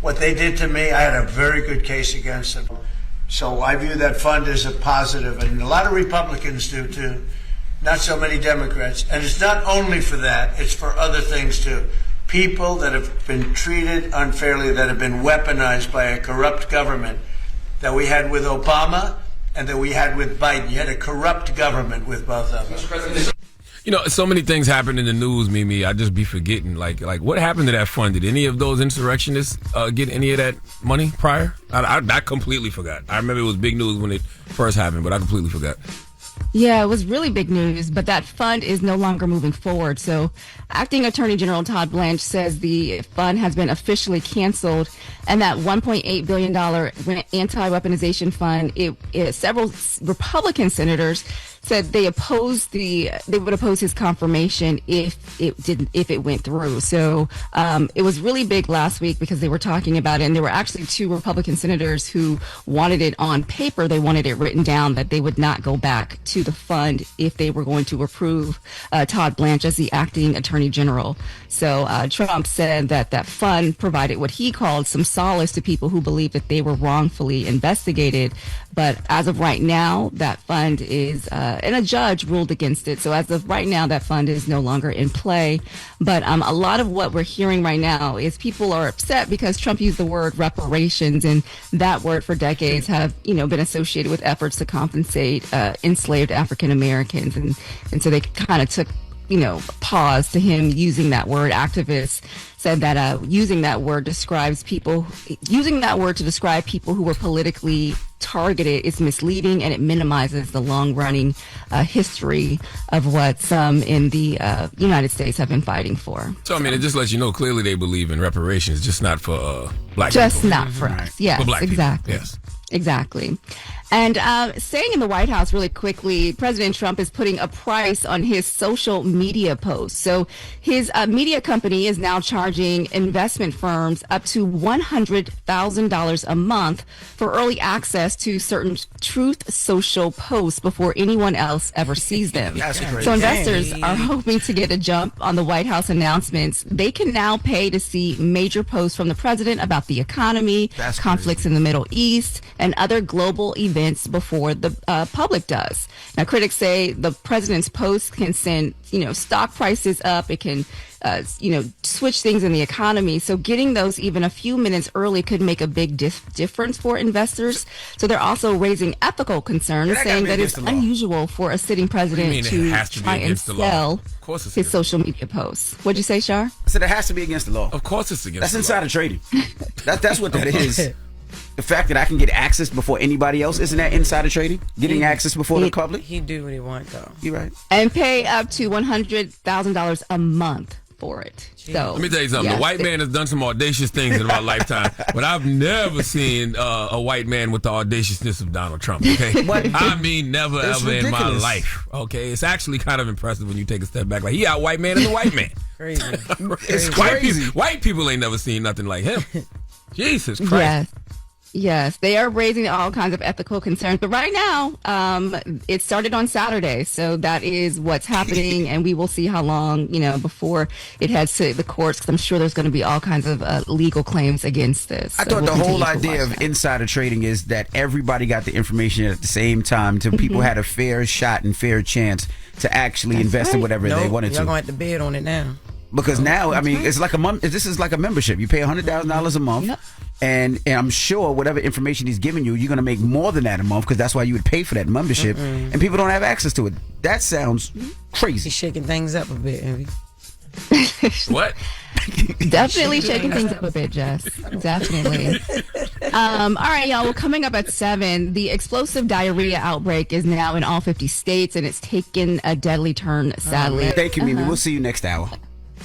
what they did to me, I had a very good case against them. So I view that fund as a positive, and a lot of Republicans do too, not so many Democrats. And it's not only for that, it's for other things too. People that have been treated unfairly, that have been weaponized by a corrupt government that we had with Obama and that we had with Biden. You had a corrupt government with both of them. You know, so many things happen in the news, Mimi. I just be forgetting. Like what happened to that fund? Did any of those insurrectionists get any of that money prior? I completely forgot. I remember it was big news when it first happened, but I completely forgot. Yeah, it was really big news, but that fund is no longer moving forward. So Acting Attorney General Todd Blanche says the fund has been officially canceled, and that $1.8 billion anti-weaponization fund, several Republican senators said they would oppose his confirmation if it went through. So it was really big last week because they were talking about it, and there were actually 2 Republican senators who wanted it on paper. They wanted it written down that they would not go back to the fund if they were going to approve Todd Blanche as the acting attorney general. So Trump said that fund provided what he called some solace to people who believe that they were wrongfully investigated. But as of right now, that fund is, and a judge ruled against it. So as of right now, that fund is no longer in play. But a lot of what we're hearing right now is people are upset because Trump used the word reparations, and that word for decades have, been associated with efforts to compensate enslaved African Americans. And so they kind of took, pause to him using that word. Activists said that using that word to describe people who were politically targeted is misleading, and it minimizes the long-running history of what some in the United States have been fighting for. So, it just lets you know clearly they believe in reparations, just not for black people. Just not for right. us. Yes, for black exactly. People. Yes. Exactly. And staying in the White House really quickly, President Trump is putting a price on his social media posts. So his media company is now charging investment firms up to $100,000 a month for early access to certain Truth Social posts before anyone else ever sees them. So investors are hoping to get a jump on the White House announcements. They can now pay to see major posts from the president about the economy, conflicts in the Middle East, and other global events before the public does. Now, critics say the president's posts can send, stock prices up. It can, switch things in the economy. So getting those even a few minutes early could make a big difference for investors. So they're also raising ethical concerns, saying that it's unusual for a sitting president to try and sell his social media posts. What'd you say, Shar? I said it has to be against the law. Of course it's against the law. That's insider trading. That's what that is. The fact that I can get access before anybody else, isn't that insider trading? Getting access before the public? He do what he wants, though. You're right. And pay up to $100,000 a month for it. So let me tell you something. The white man has done some audacious things in my lifetime, but I've never seen a white man with the audaciousness of Donald Trump. Okay, never ever ridiculous. In my life. Okay, it's actually kind of impressive when you take a step back. Like he out white man is a white man. Crazy. It's crazy. White people ain't never seen nothing like him. Jesus Christ. Yes, they are raising all kinds of ethical concerns. But right now, it started on Saturday. So that is what's happening. And we will see how long, before it heads to the courts. Because I'm sure there's going to be all kinds of legal claims against this. I thought the whole idea of insider trading is that everybody got the information at the same time. So people had a fair shot and fair chance to actually invest in whatever they wanted to. Y'all going to have to bid on it now. Because now, it's like this is like a membership. You pay $100,000 a month. Yep. And I'm sure whatever information he's giving you, you're going to make more than that a month because that's why you would pay for that membership. And people don't have access to it. That sounds crazy. He's shaking things up a bit, Envy. What? Definitely shaking things up a bit, Jess. Definitely. All right, y'all. Well, coming up at 7, the explosive diarrhea outbreak is now in all 50 states, and it's taken a deadly turn, sadly. Thank you, Mimi. We'll see you next hour.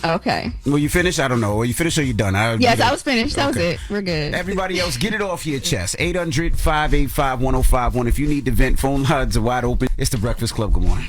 Okay. Well, you finished? I don't know. Are you finished or you done? Yes, I was finished. That was it. We're good. Everybody else, get it off your chest. 800-585-1051. If you need to vent, phone lines are wide open. It's The Breakfast Club. Good morning.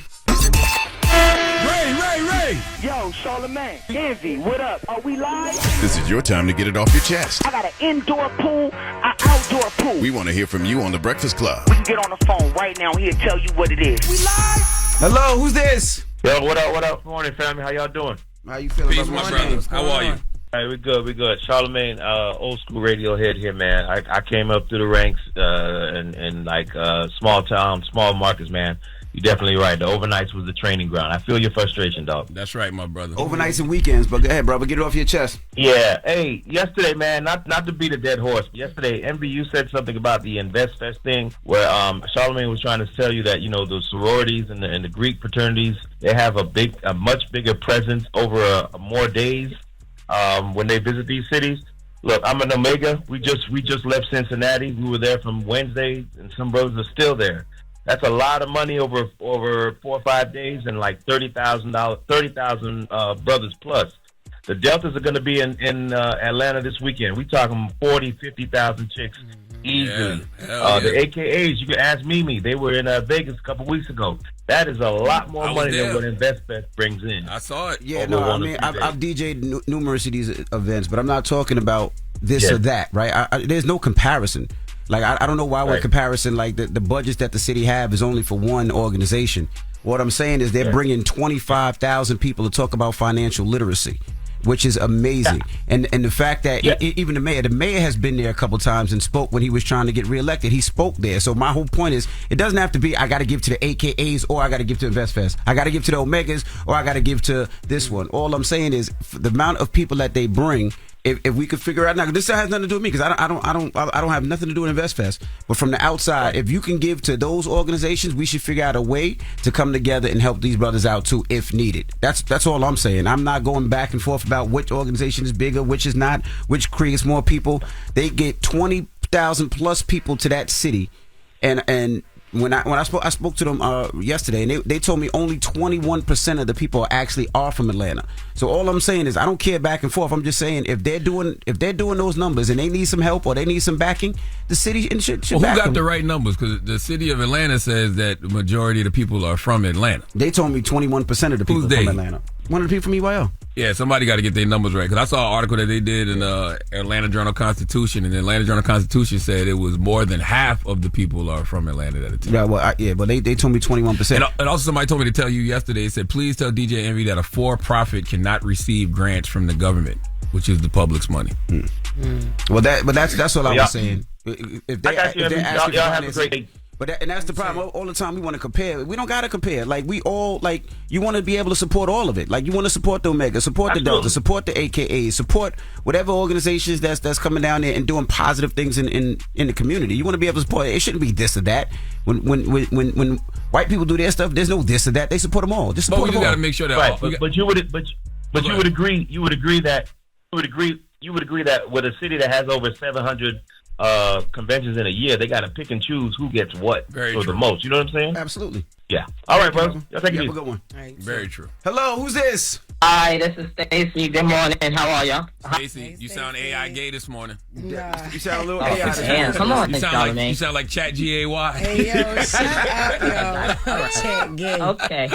Ray. Yo, Charlamagne. Envy, what up? Are we live? This is your time to get it off your chest. I got an indoor pool, an outdoor pool. We want to hear from you on The Breakfast Club. We can get on the phone right now. He'll tell you what it is. We live? Hello, who's this? Yo, what up? Good morning, family. How y'all doing? How you feeling? Peace, my brothers. How are you? All right, we're good. Charlamagne, old school radio head here, man. I came up through the ranks in like small town, small markets, man. You're definitely right. The overnights was the training ground. I feel your frustration, dog. That's right, my brother. Overnights and weekends, but go ahead, brother. Get it off your chest. Yeah. Hey, yesterday, man, not to beat a dead horse. Yesterday, MVU said something about the Invest Fest thing where Charlamagne was trying to tell you that, the sororities and the Greek fraternities, they have a much bigger presence over more days when they visit these cities. Look, I'm an Omega. We just left Cincinnati. We were there from Wednesday, and some brothers are still there. That's a lot of money over 4 or 5 days, and like $30,000 brothers plus. The Deltas are going to be in Atlanta this weekend. We talking 40, 50,000 chicks easily. Yeah. The AKAs, you can ask Mimi. They were in Vegas a couple weeks ago. That is a lot more money than what InvestFest brings in. I saw it. Yeah, no, I mean, I've DJ'd numerous of these events, but I'm not talking about this or that, right? There's no comparison. Like, I don't know why we're comparison, like the budgets that the city have is only for one organization. What I'm saying is they're bringing 25,000 people to talk about financial literacy, which is amazing. And the fact that even the mayor has been there a couple times and spoke when he was trying to get reelected. He spoke there. So my whole point is, it doesn't have to be I got to give to the AKAs or I got to give to InvestFest. I got to give to the Omegas or I got to give to this one. All I'm saying is the amount of people that they bring. If we could figure out now, this has nothing to do with me because I don't have nothing to do with InvestFest. But from the outside, if you can give to those organizations, we should figure out a way to come together and help these brothers out too, if needed. That's all I'm saying. I'm not going back and forth about which organization is bigger, which is not, which creates more people. They get 20,000 plus people to that city, and. When I spoke to them yesterday, and they told me only 21% of the people actually are from Atlanta. So all I'm saying is I don't care back and forth. I'm just saying if they're doing those numbers and they need some help or they need some backing, the city should who back got them. the right numbers? Because the city of Atlanta says that the majority of the people are from Atlanta. They told me 21% of the people from Atlanta. One of the people from EYL. Yeah, somebody got to get their numbers right. Because I saw an article that they did in Atlanta Journal-Constitution, and the Atlanta Journal-Constitution said it was more than half of the people are from Atlanta that attend. Yeah, well, but they told me 21%. And also somebody told me to tell you yesterday, they said, please tell DJ Envy that a for-profit cannot receive grants from the government, which is the public's money. Well, that's all I was saying. If I got you. Y'all have a great day. But that's the problem. All the time we want to compare. We don't got to compare. Like, we all, like, you want to be able to support all of it. Like, you want to support the Omega, support the Delta, support the AKA, support whatever organizations that's coming down there and doing positive things in the community. You want to be able to support it. It shouldn't be this or that. When white people do their stuff, there's no this or that. They support them all. Just support them all. Got to make sure that. Right, but you would agree that with a city that has over 700 conventions in a year, they got to pick and choose who gets what the most. You know what I'm saying? Absolutely. Yeah. All right, bro. Y'all take it easy. Have a good one. Right, Very true. Hello, who's this? Hi, this is Stacy. Good morning. How are y'all? Stacy, you sound AI gay this morning. Nah. You sound a little AI this Damn, morning. come on, You sound like Chat GAY. Hey, yo, shut up, yo. Chat gay. Okay.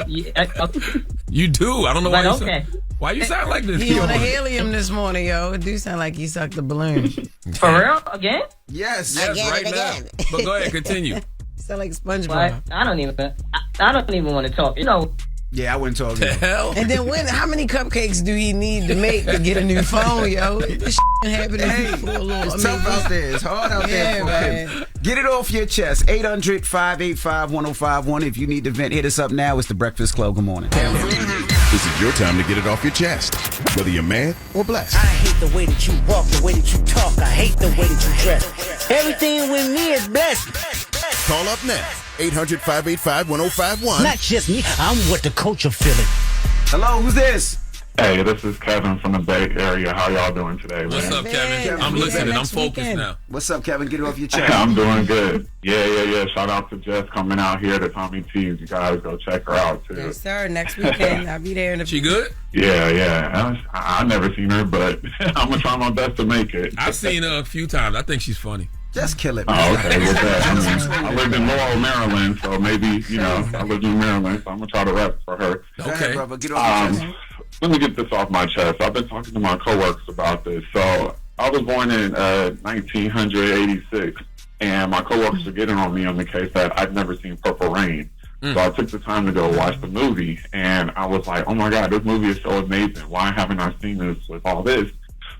You do. I don't know why. Okay. Why you sound like this? He on a helium this morning, yo. It do sound like he sucked the balloon. For real? Again? Yes. Right now. But go ahead, continue. Sound like SpongeBob. What? I don't even want to talk. Yeah, I wouldn't talk. The hell? And then how many cupcakes do he need to make to get a new phone, yo? This shit happening for a little. It's tough out there. It's hard out there for him. Get it off your chest. 800-585-1051. If you need to vent, hit us up now. It's the Breakfast Club. Good morning. This is your time to get it off your chest, whether you're mad or blessed. I hate the way that you walk, the way that you talk. I hate the way that you dress. Everything with me is blessed. Call up now. 800-585-1051. Not just me. I'm what the culture feeling. Hello, who's this? Hey, this is Kevin from the Bay Area. How y'all doing today, man? What's up, Kevin? I'm listening. I'm focused now. What's up, Kevin? Get it off your chest. I'm doing good. Yeah. Shout out to Jess coming out here to Tommy T's. You guys go check her out, too. Yes, sir. Next weekend. I'll be there. She good? Yeah. I've never seen her, but I'm going to try my best to make it. I've seen her a few times. I think she's funny. Just kill it. Oh, okay. With that, I lived in Laurel, Maryland, so maybe, I lived in Maryland, so I'm going to try to rap for her. Okay. Brother, get off your chest. Let me get this off my chest. I've been talking to my coworkers about this. So I was born in 1986, and my coworkers are getting on me on the case that I've never seen Purple Rain. So I took the time to go watch the movie, and I was like, oh my God, this movie is so amazing. Why haven't I seen this with all this?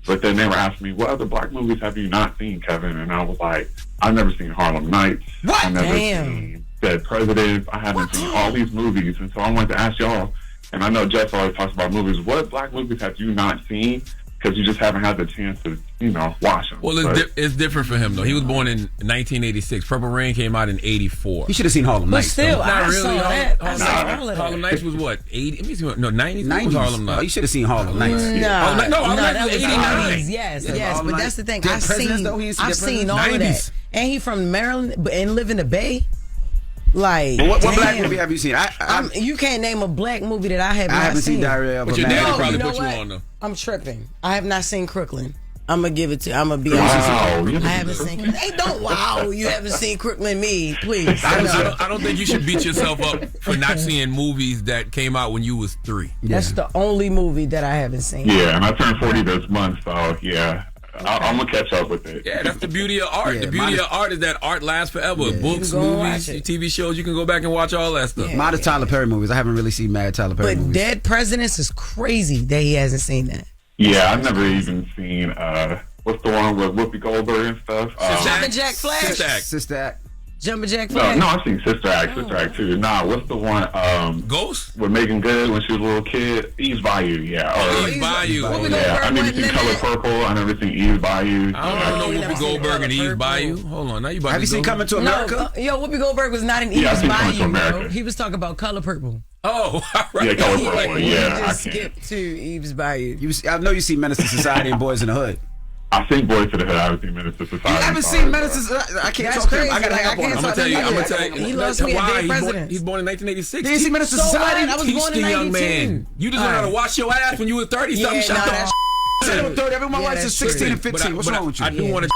But then they were asking me, what other black movies have you not seen, Kevin? And I was like, I've never seen Harlem Nights. What? I've never Damn. seen Dead Presidents. I haven't seen all these movies. And so I wanted to ask y'all, and I know Jess always talks about movies, what black movies have you not seen? Because you just haven't had the chance to, watch them. Well, it's different for him, though. He was born in 1986. Purple Rain came out in 84. You should have seen Harlem Nights. But still, Not I really. saw that. I saw all of that. Harlem Nights was what? 80? Let me see. No, 90s? 90s. Was Harlem Nights. Oh, you should have seen Harlem Nights. No, Harlem Nights was 89. 90s. Yes. But that's the thing. I've seen all of that. And he from Maryland and live in the Bay. Like, what black movie have you seen? You can't name a black movie that I haven't seen. Diarrhea of a But your daddy Madman. probably you know put you what? on, though. I'm tripping. I have not seen Crooklyn. I'm gonna give it to. I'm gonna be Wow. honest. I haven't seen. Hey, don't wow! You haven't seen Crooklyn, me, please. I don't think you should beat yourself up for not seeing movies that came out when you was 3. That's the only movie that I haven't seen. Yeah, and I turned 40 this month, so yeah. I'm going to catch up with it. Yeah, that's the beauty of art. Yeah, the beauty of art is that art lasts forever. Yeah. Books, You can go movies, watch it. TV shows, you can go back and watch all that stuff. Mine is Tyler Perry movies. I haven't really seen mad Tyler Perry But movies. Dead Presidents is crazy that he hasn't seen that. Yeah, I've never even seen, what's the one with Whoopi Goldberg and stuff? Jumpin' Jack Flash. Sister Act. Jumpin' Jack No, Flash. I've seen Sister Act too. Nah, what's the one Ghost? with Megan Good when she was a little kid? Eve's Bayou, yeah. Eve's Bayou. Whoopi Yeah, I Goldberg never wasn't seen in Color that. Purple. I never seen Eve's Bayou. I don't know you never Whoopi seen Goldberg and Color Eve Purple? Bayou. Hold on, now you about Have to you seen go. Coming to America? No, Whoopi Goldberg was not in Yeah, I've Eve's seen Coming to Bayou. America. Bro. He was talking about Color Purple. Oh, all right. Yeah, Color Purple. He Yeah, I just can't. skipped to Eve's Bayou. I know you see Menace to Society and Boys in the Hood. I think Boys to the Hood. I haven't seen Menace to Society. You haven't seen Menace to Society? I can't That's talk to him. crazy. I got to Like, hang up I on him. can't I'm gonna tell you. He lost me at why Dead Presidents. he's born in 1986. Did you see Menace to So Society? what? I was Teach born the in young 92. man. You just learned how to wash your ass when you were 30 something. Yeah, Shut nah, the that's I said I'm 30. My Yeah, wife's that's 16 and But 15. What's wrong with you? I do want to.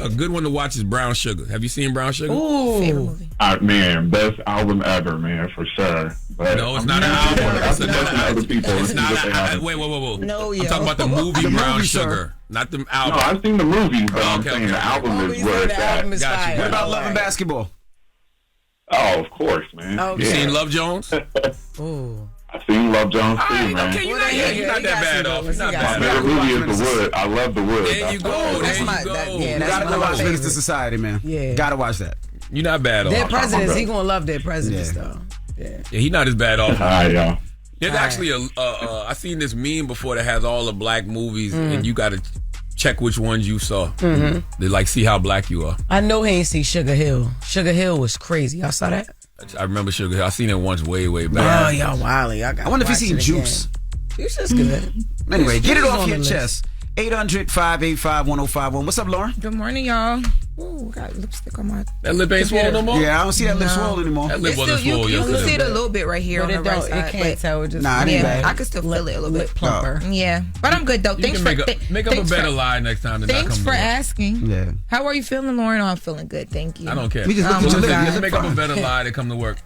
A good one to watch is Brown Sugar. Have you seen Brown Sugar? Ooh. Man, best album ever, man, for sure. But No, it's not an album. I've been listening to other people. It's and not. see what they have. Wait. No, I'm yo. talking about the movie Brown movie, sir. Sugar, not the No, album. I've seen the movie, but I'm Okay, saying okay. the album Oh, is you where said it's the album at. is Got you. fire. What about All Love and right. Basketball? Oh, of course, man. Okay. You Yeah. seen Love Jones? Ooh. I've seen Love Jones too, Alright, man. okay, you're Well, not, yeah, you're yeah, not you that got bad some off. good It's not ones. My bad favorite off. movie is The Wood. I love The Wood. There you go. That's There my- you go. that- yeah, You that's gotta my go watch favorite. Menace to Society, man. Yeah. Gotta watch that. You're not bad Dead off. Presidents. bro. He gonna love Dead Presidents Yeah. though. Yeah. Yeah, he's not as bad off. All right, y'all. There's actually I seen this meme before that has all the black movies, and you got to check which ones you saw. Mm-hmm. They like see how black you are. I know he ain't see Sugar Hill. Sugar Hill was crazy. Y'all saw that? I remember Sugar Hill. I seen it once way Oh, back. y'all wildly. I wonder if he's seen Juice. Juice is good. Anyway, get it Juice off on your the list. chest. 800-585-1051. What's up, Lauren? Good morning, y'all. Ooh, got lipstick on my. That lip ain't swollen no more? Yeah, I don't see that lip No. swole anymore. That lip It's wasn't still, swole you can yesterday. see it a little bit right here But on it the right don't. side. It can't tell. It just Nah, it ain't Yeah, bad. I can still feel it a little lip bit. plumper. Yeah, but I'm good though. You Thanks can for make up a thanks better for, lie next time than not Thanks come for to work. asking. Yeah. How are you feeling, Lauren? Oh, I'm feeling good. Thank you. I don't care. We just Oh looked at my your lip. God. Your lip Make up a fine. better lie to come to work.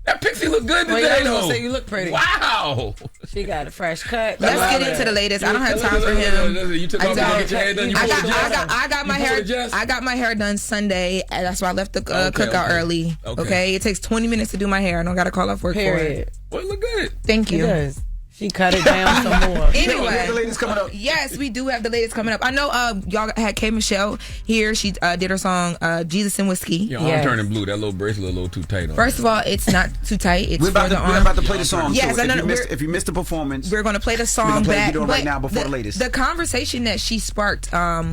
That pixie look good Well, today, yeah, I was though. gonna say you look pretty. Wow. She got a fresh cut. Let's Love get it. into the latest. I don't have time for him. You took off to get your hair done. You I pulled a Jess? got my You pulled hair. a Jess? I got my hair done Sunday. And that's why I left the Okay, cookout okay. early. Okay. Okay, it takes 20 minutes to do my hair. I don't got to call off work for Period. it. Well, it look good. Thank It you. does. She cut it down some more. Anyway, The latest coming up. yes, we do have the latest coming up. I know y'all had K. Michelle here. She did her song Jesus and Whiskey. Your arm Yes. turning blue. That little bracelet a little too tight on. First of all, it's not too tight. It's We're about, for the to, arm. we're about to play the song. Yes, too. I know. If you missed the performance, We're going to play the We're song gonna play the back. video right but now before the latest. The conversation that she sparked,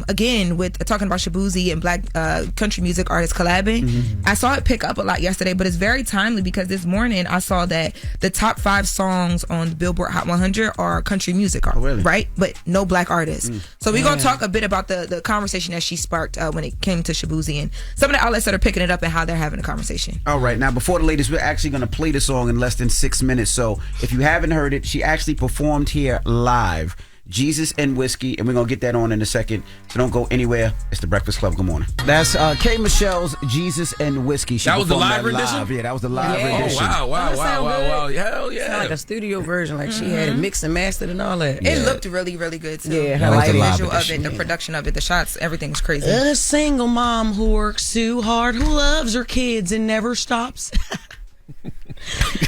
again, with talking about Shabuzi and black country music artists collabing, Mm-hmm. I saw it pick up a lot yesterday, but it's very timely because this morning I saw that the top 5 songs on the Billboard Hot 100 are country music, really? right? But no black artists. So we're going to talk a bit about the conversation that she sparked when it came to Shabuzi and some of the outlets that are picking it up and how they're having a conversation. all right, now before the latest, we're actually going to play the song in less than 6 minutes. So if you haven't heard it, she actually performed here live. Jesus and Whiskey, and we're going to get that on in a second. So don't go anywhere. It's the Breakfast Club. Good morning. That's K. Michelle's Jesus and Whiskey. She That was the performed live that rendition? live. Yeah, that was the live Yeah. Oh, rendition. wow. That sound good. Hell Sound yeah. like a studio version, like she had it mixed and mastered and all that. It looked really, really good too. Yeah, the I like the live visual of edition, it, the production of it, the shots, everything's crazy. A single mom who works too hard, who loves her kids and never stops.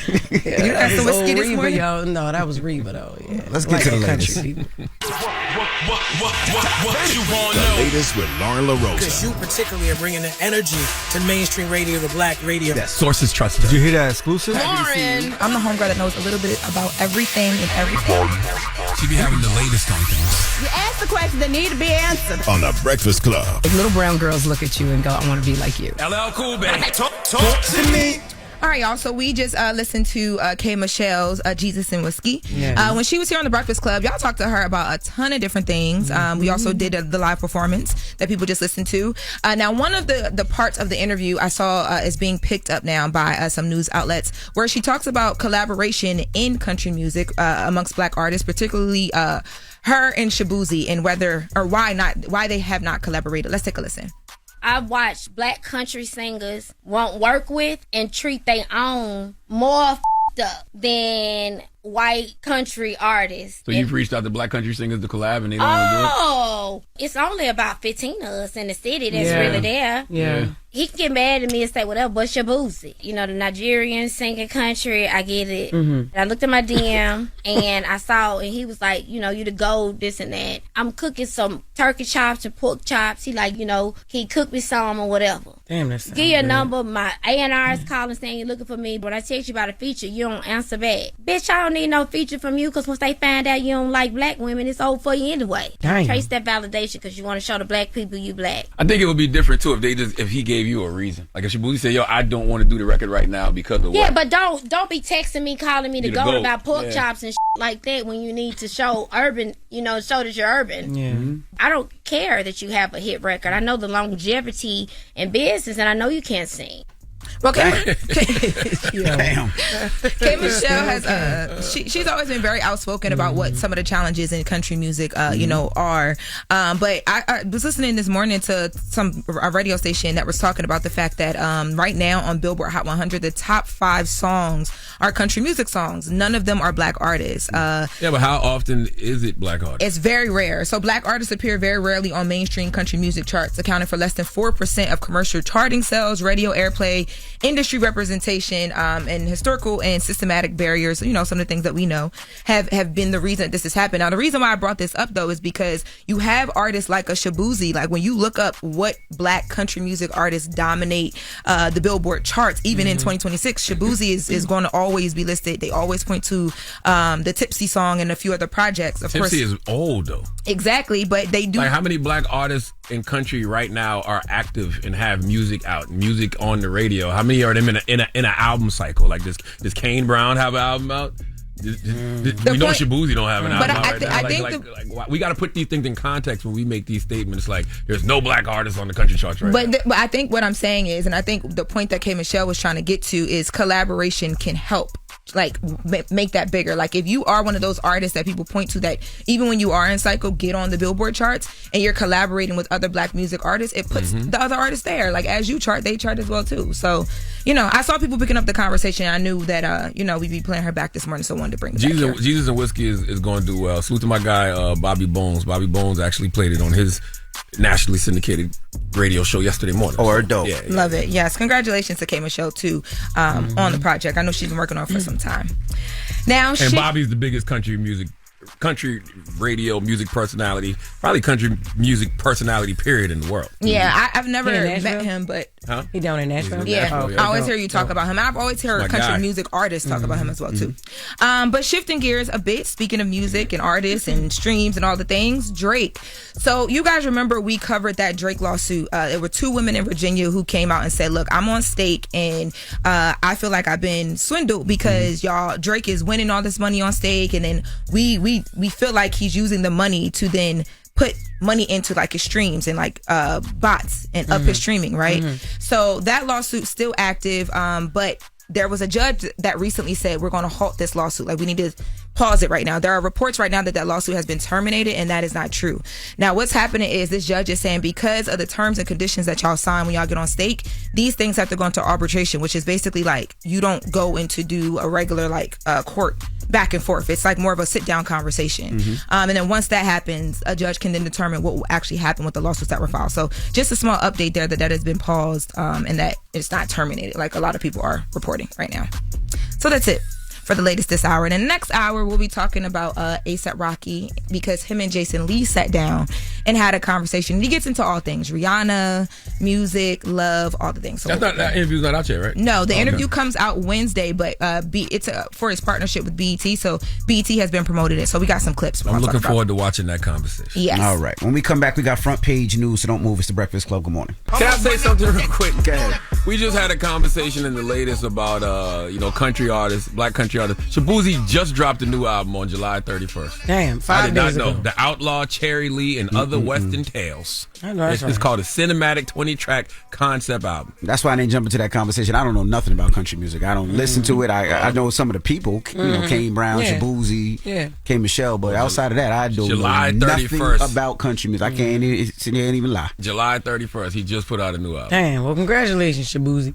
You got some whiskey this Reba, morning? yo. No, that was Reba, though. Yeah. Let's get to the latest. What you want to The know? latest with Loren Because LoRosa. you particularly are bringing the energy to mainstream radio, to black radio. Sources trusted. Did you hear that exclusive? Lauren. I'm the homegirl that knows a little bit about everything and everything. She be having the latest on things. You ask the questions that need to be answered. On the Breakfast Club. If little brown girls look at you and go, I want to be like you. LL Cool, baby. Talk to me. All right, y'all. So we just listened to K. Michelle's Jesus and Whiskey. Yeah. When she was here on the Breakfast Club, y'all talked to her about a ton of different things. We also did the live performance that people just listened to. Now, one of the parts of the interview I saw is being picked up now by some news outlets, where she talks about collaboration in country music amongst black artists, particularly her and Shabuzi, and why they have not collaborated. Let's take a listen. I've watched black country singers won't work with and treat their own more up than white country artists. So you've reached out to black country singers to collab and they don't want to do it? Oh, it's only about 15 of us in the city that's really there. Yeah. He can get mad at me and say whatever, but Shabuzi. You know, the Nigerian singing country, I get it. I looked at my DM and I saw, and he was like, you know, you the gold, this and that. I'm cooking some turkey chops and pork chops. He like, you know, can you cook me some or whatever? Damn, that's Give you a number. My A&R is calling saying you're looking for me, but I text you about a feature, you don't answer back. Bitch, I don't need no feature from you, because once they find out you don't like black women, it's over for you anyway. Dang. Trace that validation because you want to show the black people you black. I think it would be different too if he gave you a reason. Like if Shabuzi said, yo, I don't want to do the record right now because of Yeah, what? but don't be texting me, calling me to You the go goat. about pork chops and like that when you need to show urban, you know, show that you're urban. Yeah. I don't care that you have a hit record. I know the longevity in business, and I know you can't sing. Well, K. Damn. K. Michelle has she's always been very outspoken about what some of the challenges in country music you know are, but I was listening this morning to a radio station that was talking about the fact that right now on Billboard Hot 100 the top 5 songs are country music songs. None of them are black artists. Yeah, but how often is it black artists? It's very rare. So black artists appear very rarely on mainstream country music charts, accounting for less than 4% of commercial charting sales, radio airplay, industry representation, and historical and systematic barriers. You know, some of the things that we know have been the reason this has happened. Now, the reason why I brought this up though is because you have artists like a Shabuzi. Like when you look up what black country music artists dominate the Billboard charts, even in 2026, Shabuzi is going to always be listed. They always point to the Tipsy song and a few other projects. Of course, Tipsy is old though. Exactly, but they do. Like how many black artists in country right now are active and have music out, music on the radio? How many are them in an album cycle? Like does Kane Brown have an album out? We know Shabuzi don't have an album out right now. I think we got to put these things in context when we make these statements. Like there's no black artists on the country charts right now. But I think what I'm saying is, and I think the point that K. Michelle was trying to get to is collaboration can help. Like make that bigger. Like if you are one of those artists that people point to that even when you are in cycle get on the Billboard charts and you're collaborating with other black music artists, it puts the other artists there. Like as you chart, they chart as well too. So, you know, I saw people picking up the conversation. I knew that you know, we'd be playing her back this morning, so I wanted to bring it back. Jesus and Whiskey is going to do well. Salute to my guy Bobby Bones. Bobby Bones actually played it on his nationally syndicated radio show yesterday morning. Or dope. Yeah. Love it. Yes. Congratulations to K. Michelle too on the project. I know she's been working on it for some time. Now Bobby's the biggest country radio music personality, probably country music personality period in the world. Yeah, I've never met him, but he down in Nashville. Yeah, I always hear you talk about him. I've always heard country music artists talk about him as well too. But shifting gears a bit, speaking of music and artists and streams and all the things, Drake. So you guys remember we covered that Drake lawsuit. There were 2 women in Virginia who came out and said, "Look, I'm on stake and I feel like I've been swindled because y'all Drake is winning all this money on stake, and then we feel like he's using the money to then put money into like his streams and like bots and up his streaming, right?" So that lawsuit's still active, but there was a judge that recently said we're going to halt this lawsuit. Like we need to pause it right now. There are reports right now that lawsuit has been terminated, and that is not true. Now what's happening is this judge is saying because of the terms and conditions that y'all sign when y'all get on stake, these things have to go into arbitration, which is basically like you don't go into do a regular like court back and forth. It's like more of a sit down conversation. And then once that happens, a judge can then determine what will actually happen with the lawsuits that were filed. So just a small update there that has been paused and that it's not terminated like a lot of people are reporting right now. So that's it for the latest this hour. And in the next hour, we'll be talking about A$AP Rocky, because him and Jason Lee sat down and had a conversation. He gets into all things: Rihanna, music, love, all the things. So that interview's not out yet, right? No, the interview comes out Wednesday, but it's for his partnership with BET. So BET has been promoted it. So we got some clips. I'm looking forward to watching that conversation. Yes. All right. When we come back, we got front page news, so don't move. It's the Breakfast Club. Good morning. Can I say something real quick? Go ahead. We just had a conversation in the latest about country artists, black country artists. Shabuzi just dropped a new album on July 31st. Damn, 5 days ago. I did not know. The Outlaw, Cherry Lee, and Other Western Tales. It's called a cinematic 20-track concept album. That's why I didn't jump into that conversation. I don't know nothing about country music. I don't listen to it. I know some of the people, Kane Brown, Shabuzi, K. Michelle, but outside of that, I don't know nothing about country music. I can't even lie. July 31st, he just put out a new album. Damn, well, congratulations, Shabuzi.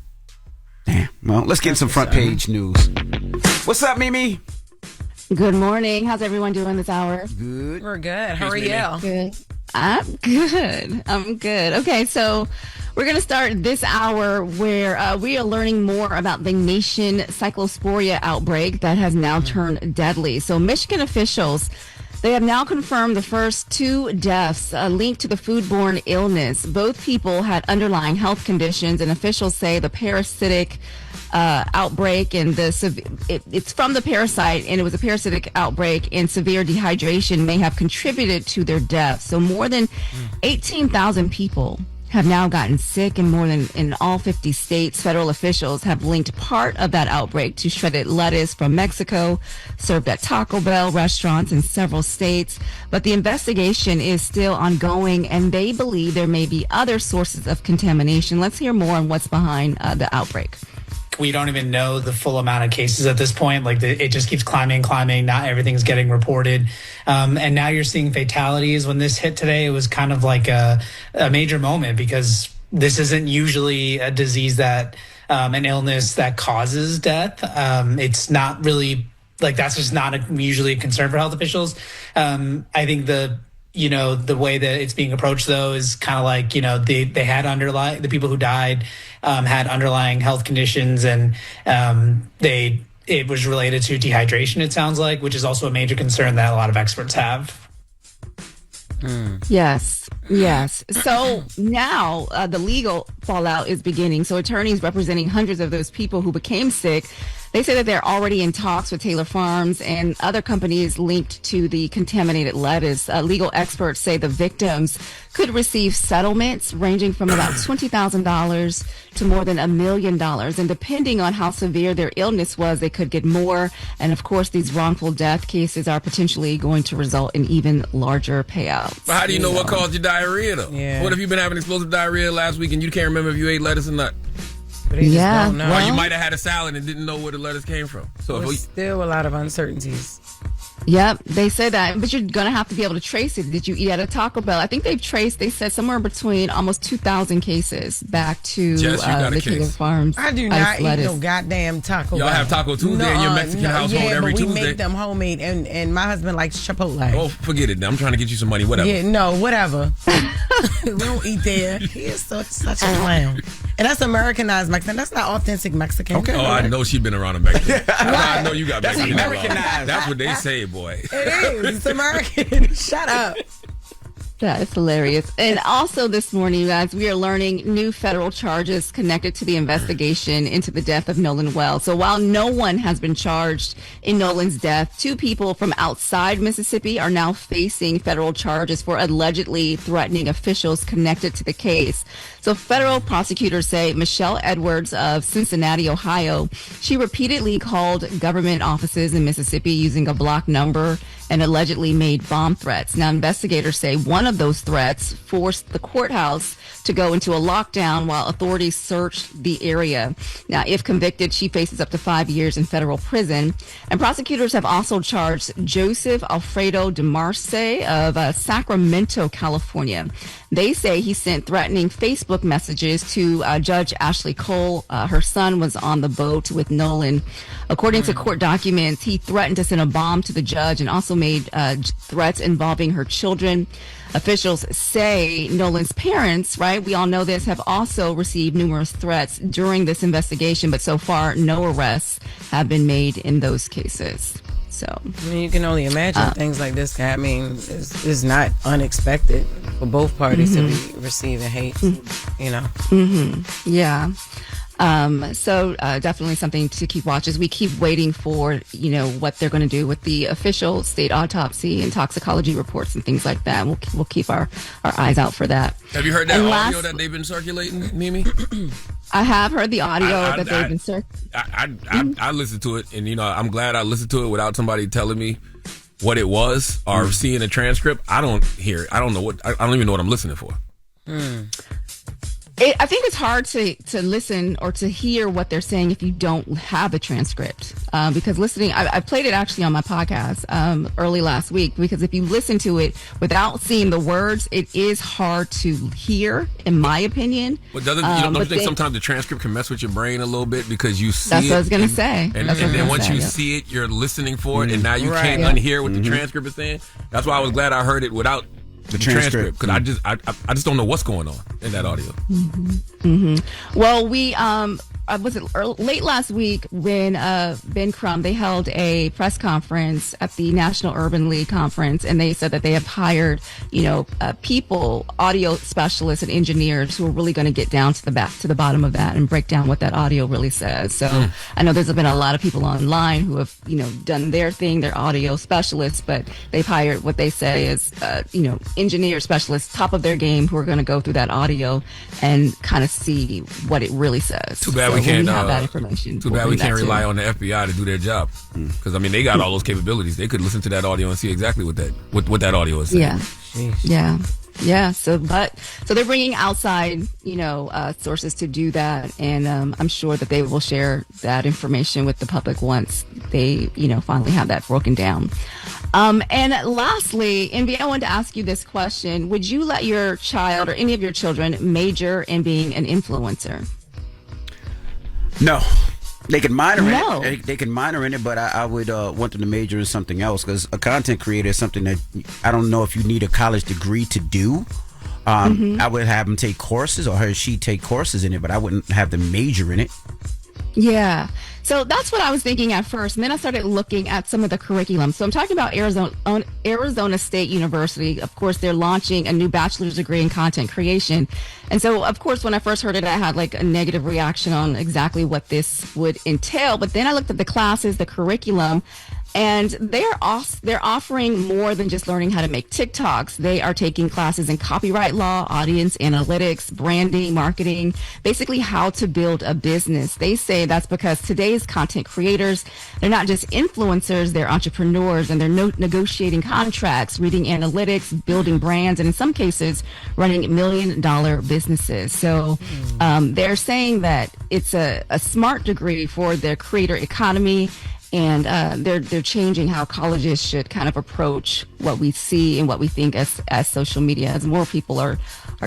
Damn. Well, let's get some front page news. What's up, Mimi? Good morning. How's everyone doing this hour? Good. We're good. How are you? Good. I'm good. Okay, so we're going to start this hour where we are learning more about the nation cyclosporia outbreak that has now turned deadly. So Michigan officials, they have now confirmed the first 2 deaths linked to the foodborne illness. Both people had underlying health conditions, and officials say the parasitic outbreak and it's from the parasite, and it was a parasitic outbreak, and severe dehydration may have contributed to their death. So more than 18,000 people have now gotten sick, and more than in all 50 states. Federal officials have linked part of that outbreak to shredded lettuce from Mexico, served at Taco Bell restaurants in several states. But the investigation is still ongoing, and they believe there may be other sources of contamination. Let's hear more on what's behind the outbreak. We don't even know the full amount of cases at this point. It just keeps climbing. Not everything's getting reported. And now you're seeing fatalities. When this hit today, it was kind of like a major moment, because this isn't usually a disease that, an illness that causes death. It's not really, that's just not usually a concern for health officials. I think the way that it's being approached, though, is kind of like, they had the people who died had underlying health conditions, and it was related to dehydration, it sounds like, which is also a major concern that a lot of experts have. Yes. So now the legal fallout is beginning. So attorneys representing hundreds of those people who became sick, they say that they're already in talks with Taylor Farms and other companies linked to the contaminated lettuce. Legal experts say the victims could receive settlements ranging from about $20,000 to more than $1 million. And depending on how severe their illness was, they could get more. And of course, these wrongful death cases are potentially going to result in even larger payouts. But how do you know what caused your diarrhea, though? Yeah. What if you've been having explosive diarrhea last week and you can't remember if you ate lettuce or not? Yeah. Well, you might have had a salad and didn't know where the lettuce came from. So there's still a lot of uncertainties. Yep, they say that, but you're going to have to be able to trace it. Did you eat at a Taco Bell? I think they said somewhere between almost 2,000 cases back to the Taylor Farms. I do not eat no goddamn Taco Bell. Y'all have Taco Tuesday in your Mexican household every Tuesday? Yeah, but we make them homemade, and my husband likes Chipotle. Oh, forget it. I'm trying to get you some money, whatever. Yeah, no, whatever. We don't eat there. He is such a clown. And that's Americanized Mexican. That's not authentic Mexican. Okay. Oh, I know she's been around a Mexican. I know you got Mexican. That's Americanized. That's what they say, boy. It is. It's American. Shut up. That is hilarious. And also this morning, guys, we are learning new federal charges connected to the investigation into the death of Nolan Wells. So while no one has been charged in Nolan's death, 2 people from outside Mississippi are now facing federal charges for allegedly threatening officials connected to the case. So federal prosecutors say Michelle Edwards of Cincinnati, Ohio, she repeatedly called government offices in Mississippi using a block number and allegedly made bomb threats. Now, investigators say one of those threats forced the courthouse to go into a lockdown while authorities searched the area. Now, if convicted, she faces up to 5 years in federal prison. And prosecutors have also charged Joseph Alfredo DeMarce of Sacramento, California. They say he sent threatening Facebook messages to Judge Ashley Cole. Her son was on the boat with Nolan. According to court documents, he threatened to send a bomb to the judge and also made threats involving her children. Officials say Nolan's parents, right, we all know this, have also received numerous threats during this investigation, but so far no arrests have been made in those cases. So I mean, you can only imagine things like this. I mean, it's not unexpected for both parties to be receiving hate. You know. Yeah. So definitely something to keep watch as we keep waiting for, what they're going to do with the official state autopsy and toxicology reports and things like that. We'll keep our eyes out for that. Have you heard that audio that they've been circulating, Mimi? I have heard the audio that they've been circulating. I listened to it, and I'm glad I listened to it without somebody telling me what it was or seeing a transcript. I don't hear it. I don't even know what I'm listening for. I think it's hard to listen or to hear what they're saying if you don't have a transcript. Because listening, I played it actually on my podcast early last week, because if you listen to it without seeing the words, it is hard to hear, in my opinion. But don't you think sometimes the transcript can mess with your brain a little bit because you see it? That's what I was going to say. And then once you see it, you're listening for it, and now you can't unhear what the transcript is saying. That's why I was glad I heard it without the transcript, because I just don't know what's going on in that audio. Well, we was it late last week when Ben Crumb, they held a press conference at the National Urban League conference, and they said that they have hired people, audio specialists and engineers who are really going to get down to the bottom of that and break down what that audio really says. So I know there's been a lot of people online who have done their thing, they're audio specialists, but they've hired what they say is engineer specialists, top of their game, who are going to go through that audio and kind of see what it really says. Too bad we can't have that information. Too bad we can't rely on the FBI to do their job, because they got all those capabilities. They could listen to that audio and see exactly what that audio is saying. Yeah. So they're bringing outside sources to do that, and I'm sure that they will share that information with the public once they finally have that broken down. And lastly, Envy, I wanted to ask you this question: would you let your child or any of your children major in being an influencer? No. They can minor in it. They can minor in it, but I would want them to major in something else, because a content creator is something that I don't know if you need a college degree to do. I would have them take courses, or she take courses in it, but I wouldn't have them major in it. Yeah. So that's what I was thinking at first. And then I started looking at some of the curriculum. So I'm talking about Arizona State University. Of course, they're launching a new bachelor's degree in content creation. And so, of course, when I first heard it, I had like a negative reaction on exactly what this would entail. But then I looked at the classes, the curriculum, and they're offering more than just learning how to make TikToks. They are taking classes in copyright law, audience analytics, branding, marketing, basically how to build a business. They say that's because today's content creators, they're not just influencers, they're entrepreneurs, and they're negotiating contracts, reading analytics, building brands, and in some cases, running $1 million businesses. So they're saying that it's a smart degree for the creator economy. And they're changing how colleges should kind of approach what we see and what we think as social media, as more people are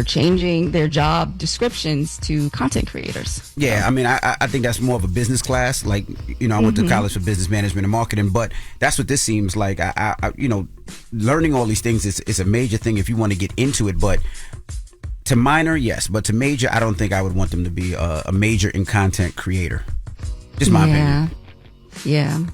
changing their job descriptions to content creators. Yeah, I mean, I think that's more of a business class. Like, I went to college for business management and marketing, but that's what this seems like. Learning all these things is a major thing if you want to get into it, but to minor, yes, but to major, I don't think I would want them to be a major in content creator. Just my opinion. Yeah.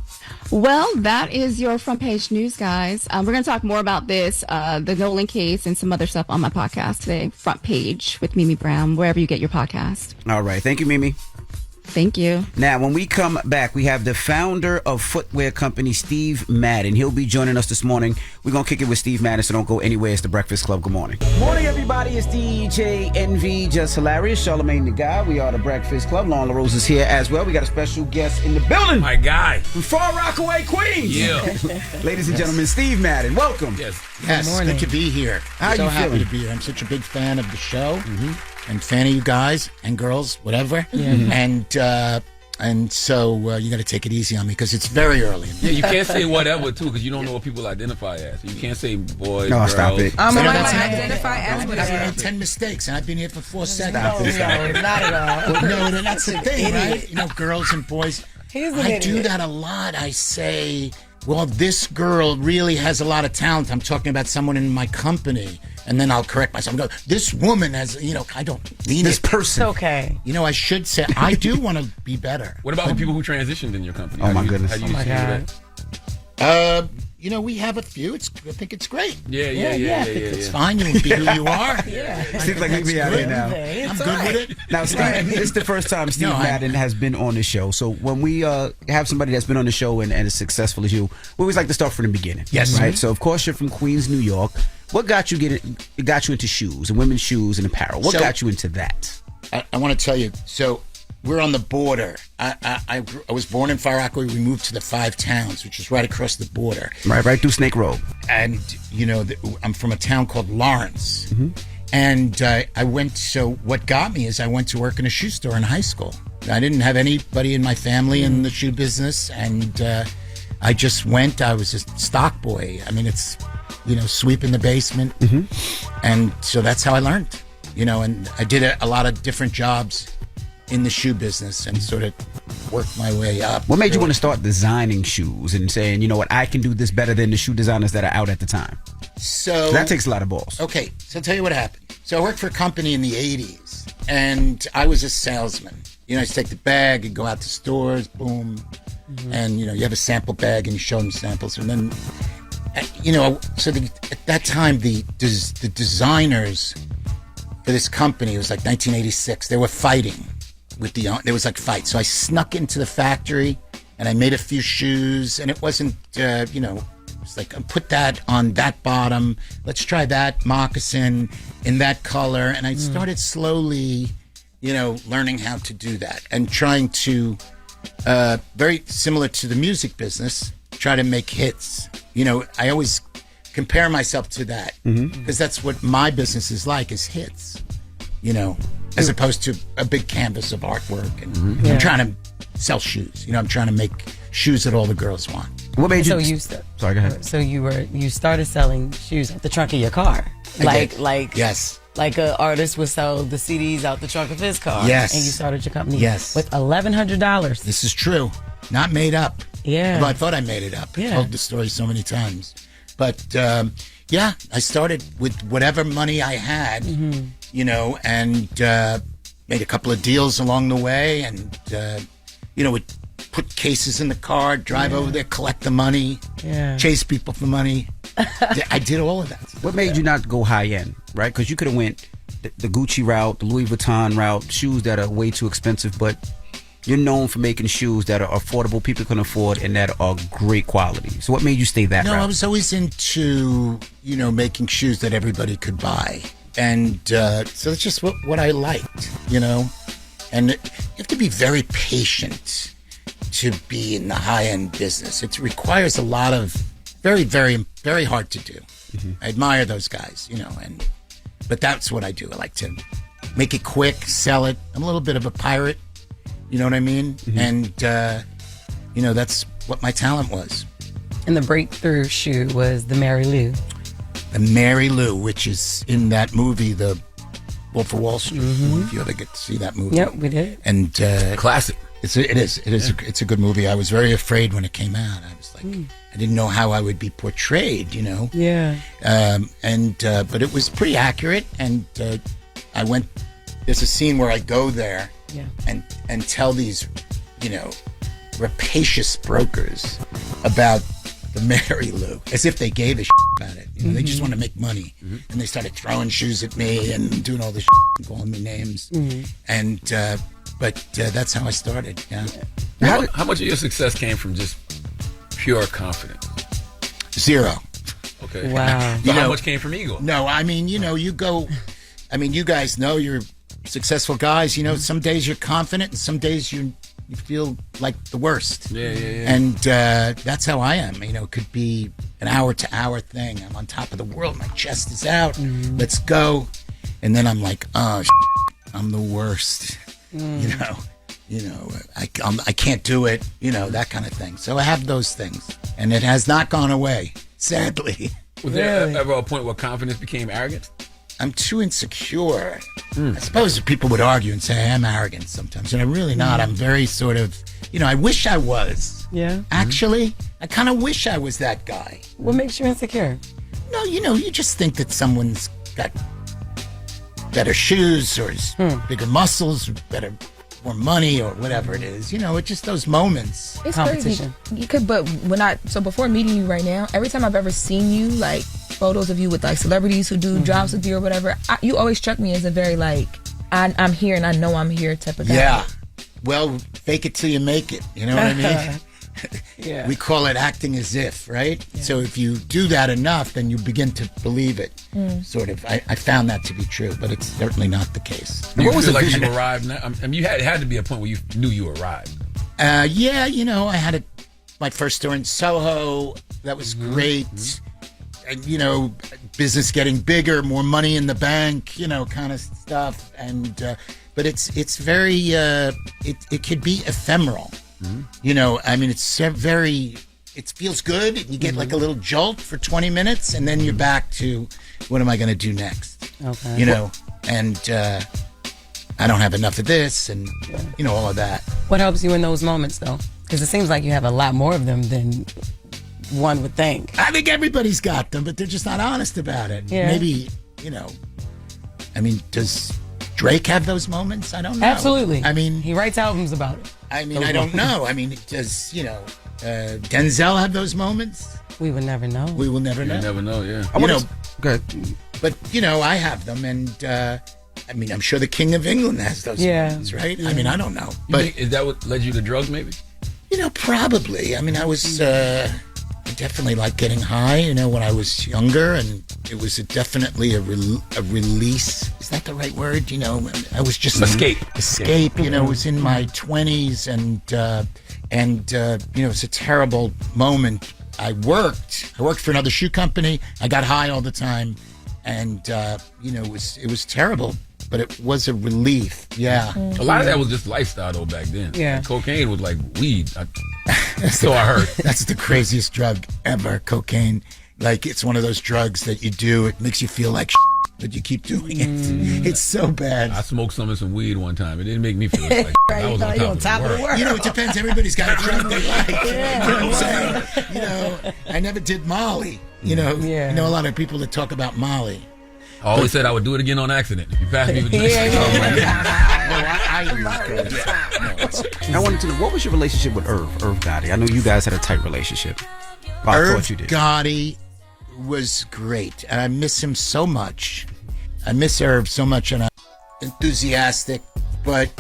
Well, that is your front page news, guys. We're going to talk more about this, the Nolan case, and some other stuff on my podcast today. Front Page with Mimi Brown, wherever you get your podcast. All right. Thank you, Mimi. Thank you. Now, when we come back, we have the founder of footwear company, Steve Madden. He'll be joining us this morning. We're going to kick it with Steve Madden, so don't go anywhere. It's The Breakfast Club. Good morning. Morning, everybody. It's DJ Envy, Jess Hilarious, Charlamagne the Guy. We are The Breakfast Club. Loren LoRosa is here as well. We got a special guest in the building. My guy. From Far Rockaway, Queens. Yeah. Ladies and gentlemen, Steve Madden. Welcome. Yes. Good to be here. How so you happy feeling? to be here. I'm such a big fan of the show and fan of you guys and girls, whatever. And so you got to take it easy on me because it's very early. Yeah, you can't say whatever, too, because you don't know what people identify as. You can't say boys, No, girls. stop it. I'm identify as I've whatever. made 10 mistakes and I've been here for 4 seconds. Stop it. Not at all. Well, no, that's the thing, right? Girls and boys. He's an I idiot. do that a lot. I say, well, this girl really has a lot of talent. I'm talking about someone in my company. and then I'll correct myself and go, this woman has, I don't mean this it. person. It's okay. I should say, I do want to be better. What about the people who transitioned in your company? Oh, my goodness. How do you Oh, my see God. that? We have a few. I think it's great. Yeah. It's fine. You can be who you are. Seems like we be out here now. I'm good with it. Now, Steve, this is the first time Steve Madden has been on the show. So when we have somebody that's been on the show and as successful as you, we always like to start from the beginning. Yes. Right. So of course you're from Queens, New York. What got you into shoes and women's shoes and apparel? What got you into that? I want to tell you. So we're on the border. I was born in Far Rockaway. We moved to the Five Towns, which is right across the border. Right through Snake Road. And, I'm from a town called Lawrence. And I went, so what got me is I went to work in a shoe store in high school. I didn't have anybody in my family in the shoe business. And I just went, I was a stock boy. I mean, it's, sweeping the basement. And so that's how I learned, and I did a lot of different jobs in the shoe business and sort of worked my way up. What made you want to start designing shoes and saying, you know what, I can do this better than the shoe designers that are out at the time? So that takes a lot of balls. Okay, so I'll tell you what happened. So I worked for a company in the 80s, and I was a salesman. I used to take the bag and go out to stores, boom, and, you have a sample bag and you show them samples. And then, at that time, the designers for this company, it was like 1986, they were fighting. There was like fights. So I snuck into the factory and I made a few shoes, and it wasn't, it's like, put that on that bottom. Let's try that moccasin in that color. And I started slowly, learning how to do that and trying to, very similar to the music business, try to make hits. I always compare myself to that because that's what my business is like, is hits, as opposed to a big canvas of artwork. And I'm trying to sell shoes. I'm trying to make shoes that all the girls want. What made you? Sorry, go ahead. So you started selling shoes out the trunk of your car, yes, like an artist would sell the CDs out the trunk of his car. Yes, and you started your company. Yes, with $1,100. This is true, not made up. Yeah, although I thought I made it up. I told the story so many times, but I started with whatever money I had. And made a couple of deals along the way, and would put cases in the car, drive over there, collect the money, chase people for money. I did all of that. What made you not go high end, right? Because you could have went the Gucci route, the Louis Vuitton route, shoes that are way too expensive, but you're known for making shoes that are affordable, people can afford, and that are great quality. So what made you stay that route? I was always into, making shoes that everybody could buy. And so it's just what I liked, And you have to be very patient to be in the high-end business. It requires a lot of very, very, very hard to do. I admire those guys, but that's what I do. I like to make it quick, sell it. I'm a little bit of a pirate, you know what I mean? And, that's what my talent was. And the breakthrough shoe was the Mary Lou. The Mary Lou, which is in that movie, The Wolf of Wall Street. If you ever get to see that movie. Yep, we did. And classic. It is. It's a good movie. I was very afraid when it came out. I was like, I didn't know how I would be portrayed, Yeah. But it was pretty accurate. And I went. There's a scene where I go there, and tell these, rapacious brokers about the Mary Lou, as if they gave a shit about it. They just want to make money. And they started throwing shoes at me and doing all this shit and calling me names. And but that's how I started. Yeah. How much of your success came from just pure confidence? Zero. Okay. Wow. So how much came from ego? No, I mean, you go. I mean, you guys know you're successful guys. Some days you're confident, and some days you feel like the worst. Yeah. And that's how I am. It could be an hour-to-hour thing. I'm on top of the world. My chest is out. Let's go. And then I'm like, oh, I'm the worst. I can't do it. That kind of thing. So I have those things, and it has not gone away, sadly. Was there ever a point where confidence became arrogance? I'm too insecure. I suppose people would argue and say I am arrogant sometimes, and I'm really not. I'm very sort of, I wish I was. Yeah. Actually, I kind of wish I was that guy. What makes you insecure? No, you just think that someone's got better shoes or bigger muscles, or more money or whatever it is. It's just those moments. It's Competition. crazy. But before meeting you right now, every time I've ever seen you, like photos of you with like celebrities who do jobs with you or whatever, you always struck me as a very like, I'm here and I know I'm here type of guy. Yeah. Well, fake it till you make it. You know what I mean? Yeah. We call it acting as if, right? Yeah. So if you do that enough, then you begin to believe it. Sort of. I found that to be true, but it's certainly not the case. What was it like you arrived? Now? I mean, it had to be a point where you knew you arrived. Yeah, I had my first store in Soho. That was great. And, business getting bigger, more money in the bank, kind of stuff. And but it's very it could be ephemeral. It's very, it feels good. You get like a little jolt for 20 minutes and then you're back to what am I going to do next? Okay. And I don't have enough of this and, all of that. What helps you in those moments, though? Because it seems like you have a lot more of them than one would think. I think everybody's got them, but they're just not honest about it. Yeah. Maybe, does Drake have those moments? I don't know. Absolutely. I mean, he writes albums about it. I don't know. Does, Denzel have those moments? We would never know. We will never know. You never know, yeah. Go ahead. But, I have them, and, I'm sure the King of England has those moments, right? Yeah. I don't know. But is that what led you to drugs, maybe? Probably. I was... I definitely like getting high, when I was younger, and it was definitely a release. Is that the right word? I was just escape. It was in my 20s, and it was a terrible moment. I worked for another shoe company. I got high all the time, and it was terrible. But it was a relief. Yeah. A lot of that was just lifestyle though back then. Yeah. Like, cocaine was like weed. So I heard. That's the craziest drug ever, cocaine. Like, it's one of those drugs that you do. It makes you feel like but you keep doing it. It's so bad. I smoked some weed one time. It didn't make me feel like I was on top of the world. It depends. Everybody's got a drug they like. You know what I'm saying? I never did Molly. A lot of people that talk about Molly. I always said I would do it again on accident. If you passed me with I wanted to know, what was your relationship with Irv Gotti? I know you guys had a tight relationship. Irv Gotti was great, and I miss him so much. I miss Irv so much, and I'm enthusiastic, but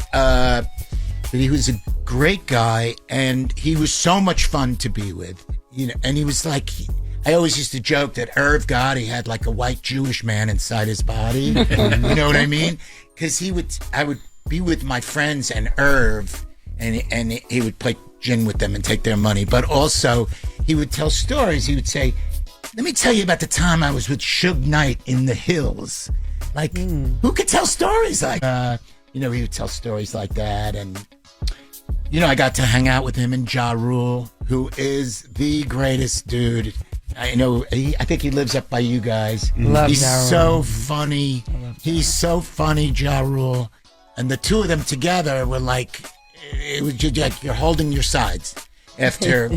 he was a great guy, and he was so much fun to be with. And he was like... I always used to joke that Irv Gotti had like a white Jewish man inside his body. You know what I mean? Because I would be with my friends and Irv, and he would play gin with them and take their money. But also, he would tell stories. He would say, "Let me tell you about the time I was with Suge Knight in the hills." Like, who could tell stories like? He would tell stories like that, and I got to hang out with him and Ja Rule, who is the greatest dude. I know. I think he lives up by you guys. He's so funny. He's so funny, Ja Rule. And the two of them together were like, it was just like you're holding your sides after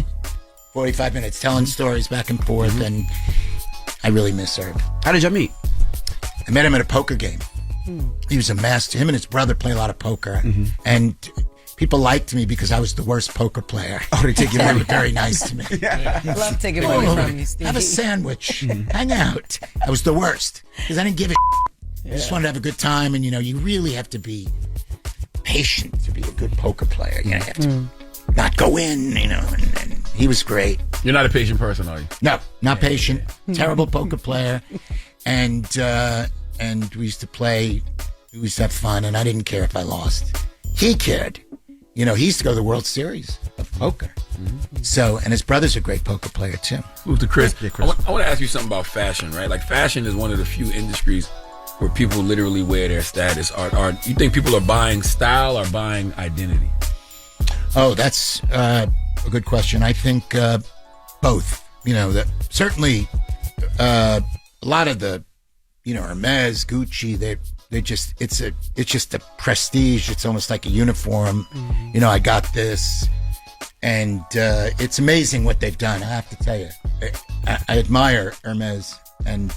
45 minutes, telling stories back and forth. And I really miss Irv. How did y'all meet? I met him at a poker game. He was a master. Him and his brother play a lot of poker. And people liked me because I was the worst poker player. Oh, they take you away. They were very nice to me. I love taking away from you, Steve. Have a sandwich. Hang out. I was the worst because I didn't give a I just wanted to have a good time, and you really have to be patient to be a good poker player. You have to not go in, and he was great. You're not a patient person, are you? No, not patient. Terrible poker player. And we used to play, we used to have fun, and I didn't care if I lost. He cared. He used to go to the World Series of poker. So, and his brother's a great poker player, too. Move to Chris. I want to ask you something about fashion, right? Like, fashion is one of the few industries where people literally wear their status. You think people are buying style or buying identity? Oh, that's a good question. I think both. That certainly a lot of the, Hermes, Gucci, they just it's just a prestige. It's almost like a uniform. I got this, and it's amazing what they've done. I have to tell you, I admire Hermes, and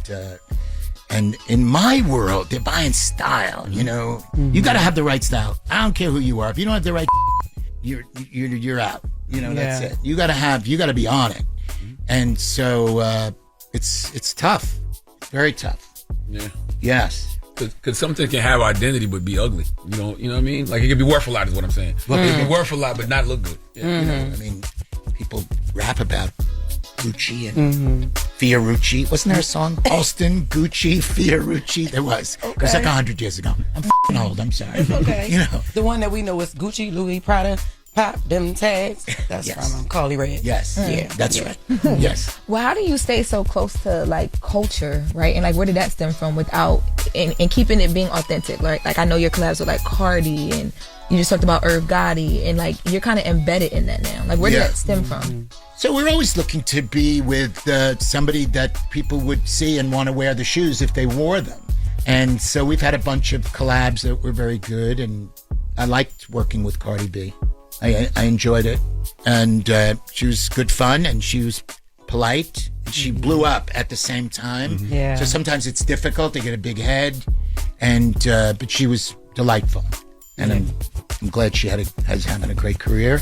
And in my world, they're buying style, you know. You got to have the right style. I don't care who you are. If you don't have the right, you're out. You know, that's it. You got to be on it. And so it's tough. Very tough. Yeah. Yes. Because something can have identity but be ugly. You know what I mean? Like it can be worth a lot is what I'm saying. It can be worth a lot but not look good. Yeah, you know, I mean, people rap about Gucci and Fiorucci. Wasn't there a song? Alston, Gucci, Fiorucci. There was. It was like 100 years ago. I'm f***ing old. I'm sorry. It's okay. You know. The one that we know is Gucci, Louis, Prada, Pop, them tags. That's from Carly Rae. Yes. Yeah. That's right. Yes. Well, how do you stay so close to like culture, right? And like, where did that stem from without and keeping it being authentic? Like I know your collabs with like Cardi and you just talked about Irv Gotti and like you're kind of embedded in that now. Like, where did that stem from? So we're always looking to be with somebody that people would see and want to wear the shoes if they wore them. And so we've had a bunch of collabs that were very good, and I liked working with Cardi B. I enjoyed it, and she was good fun, and she was polite, and she blew up at the same time. Yeah. So sometimes it's difficult to get a big head, and but she was delightful, and I'm glad she has having a great career.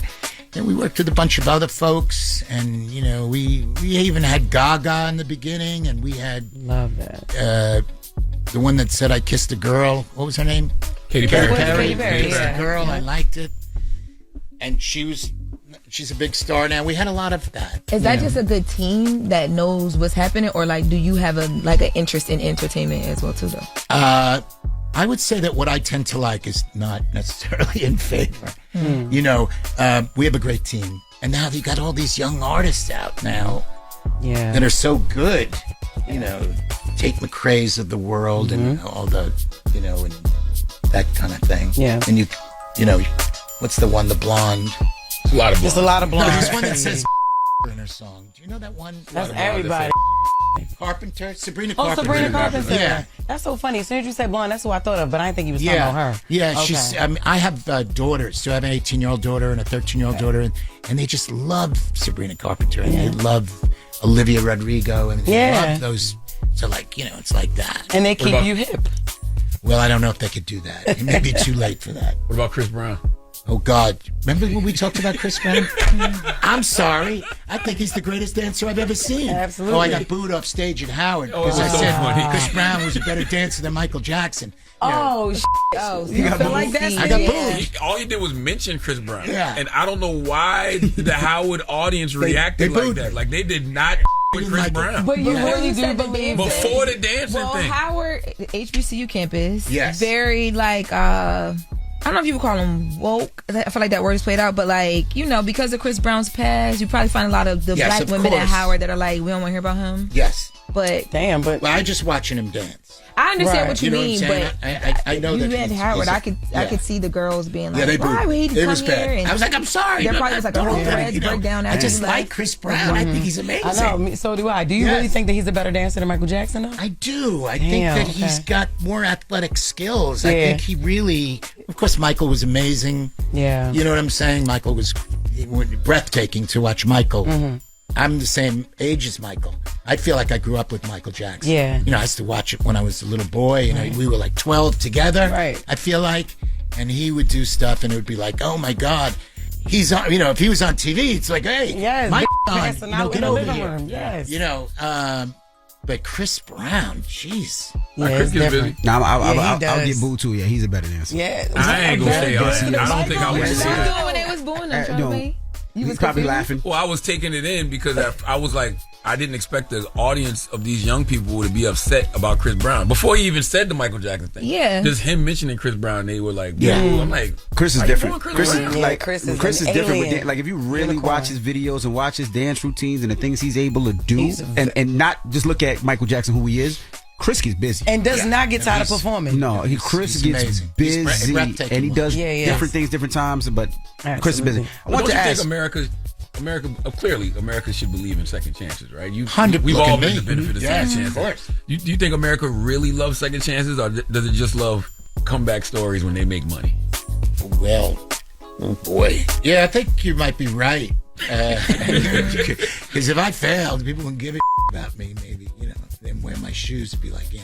And we worked with a bunch of other folks, and you know we even had Gaga in the beginning, and we had love that the one that said I kissed a girl. What was her name? Katy Perry. Katy Perry. Yeah. Girl, I liked it. And she's a big star now. We had a lot of that. Is that just a good team that knows what's happening, or like do you have an interest in entertainment as well too though? I would say that what I tend to like is not necessarily in favor. You know, we have a great team, and now you got all these young artists out now that are so good. You know, Tate McRae's of the world and all the, you know, and that kind of thing. Yeah. And you know, what's the one, the blonde? It's a lot of blonde. There's a lot of blonde. There's one that says in her song. Do you know that one? That's everybody. Carpenter? Sabrina Oh, Carpenter. Sabrina Carpenter. Yeah. That's so funny. As soon as you said blonde, that's who I thought of, but I didn't think you was talking about her. Yeah, Okay. she's. I have daughters. So I have an 18-year-old daughter and a 13-year-old daughter, and they just love Sabrina Carpenter, and they love Olivia Rodrigo, and they love those. So like, you know, it's like that. And they keep you hip. Well, I don't know if they could do that. It may be too late for that. What about Chris Brown? Oh, God. Remember when we talked about Chris Brown? I'm sorry. I think he's the greatest dancer I've ever seen. Absolutely. Oh, I got booed off stage at Howard because I said Chris Brown was a better dancer than Michael Jackson. Oh, so you feel like that? I got booed. All you did was mention Chris Brown. Yeah. And I don't know why the Howard audience reacted they like that. Like, they did not with Chris Brown. But you really do believe before the dancing thing. Howard, HBCU campus, yes, very like I don't know if you would call them woke. I feel like that word is played out, but like, you know, because of Chris Brown's past, you probably find a lot of the black women at Howard that are like, we don't want to hear about him. Yes. But well, I just watching him dance. I understand what you mean, but I know you that at Howard, I could see the girls being like, they why would he come was here? bad. And I was like, I'm sorry. There probably was like a whole threads breakdown. I just like Chris Brown. I think he's amazing. I know. So do I. Do you really think that he's a better dancer than Michael Jackson, though? I do. I think that he's got more athletic skills. I think he really. Of course, Michael was amazing. Yeah. You know what I'm saying? Michael was breathtaking to watch Michael. I'm the same age as Michael. I feel like I grew up with Michael Jackson. Yeah. You know, I used to watch it when I was a little boy. You know, we were like 12 together. Right. I feel like, and he would do stuff, and it would be like, oh my God, he's on. You know, if he was on TV, it's like, hey, Mike's on. You know, get over here. Yes. You know, but Chris Brown, jeez. Yeah, Chris gets busy. No, I'll get booed too. Yeah, he's a better dancer. Yeah. I ain't gonna say I don't think I would say doing that. when they was booing them, Charlamagne? You was probably laughing. Well, I was taking it in because I was like, I didn't expect the audience of these young people to be upset about Chris Brown before he even said the Michael Jackson thing. Yeah, just him mentioning Chris Brown, they were like, yeah. I'm like, Chris is different. Chris is like Chris is different. With like if you really watch his videos and watch his dance routines and the things he's able to do, and not just look at Michael Jackson who he is. Chris gets busy and does not get tired of performing. No, Chris gets busy and he does different things different times. But Chris is busy. I want to ask America, clearly, America should believe in second chances, right? We've all been the benefit of second chances. Of course. Do you think America really loves second chances, or does it just love comeback stories when they make money? Well, oh boy. Yeah, I think you might be right. Because if I failed, people wouldn't give a about me, maybe, you know. Then wear my shoes and be like, yeah.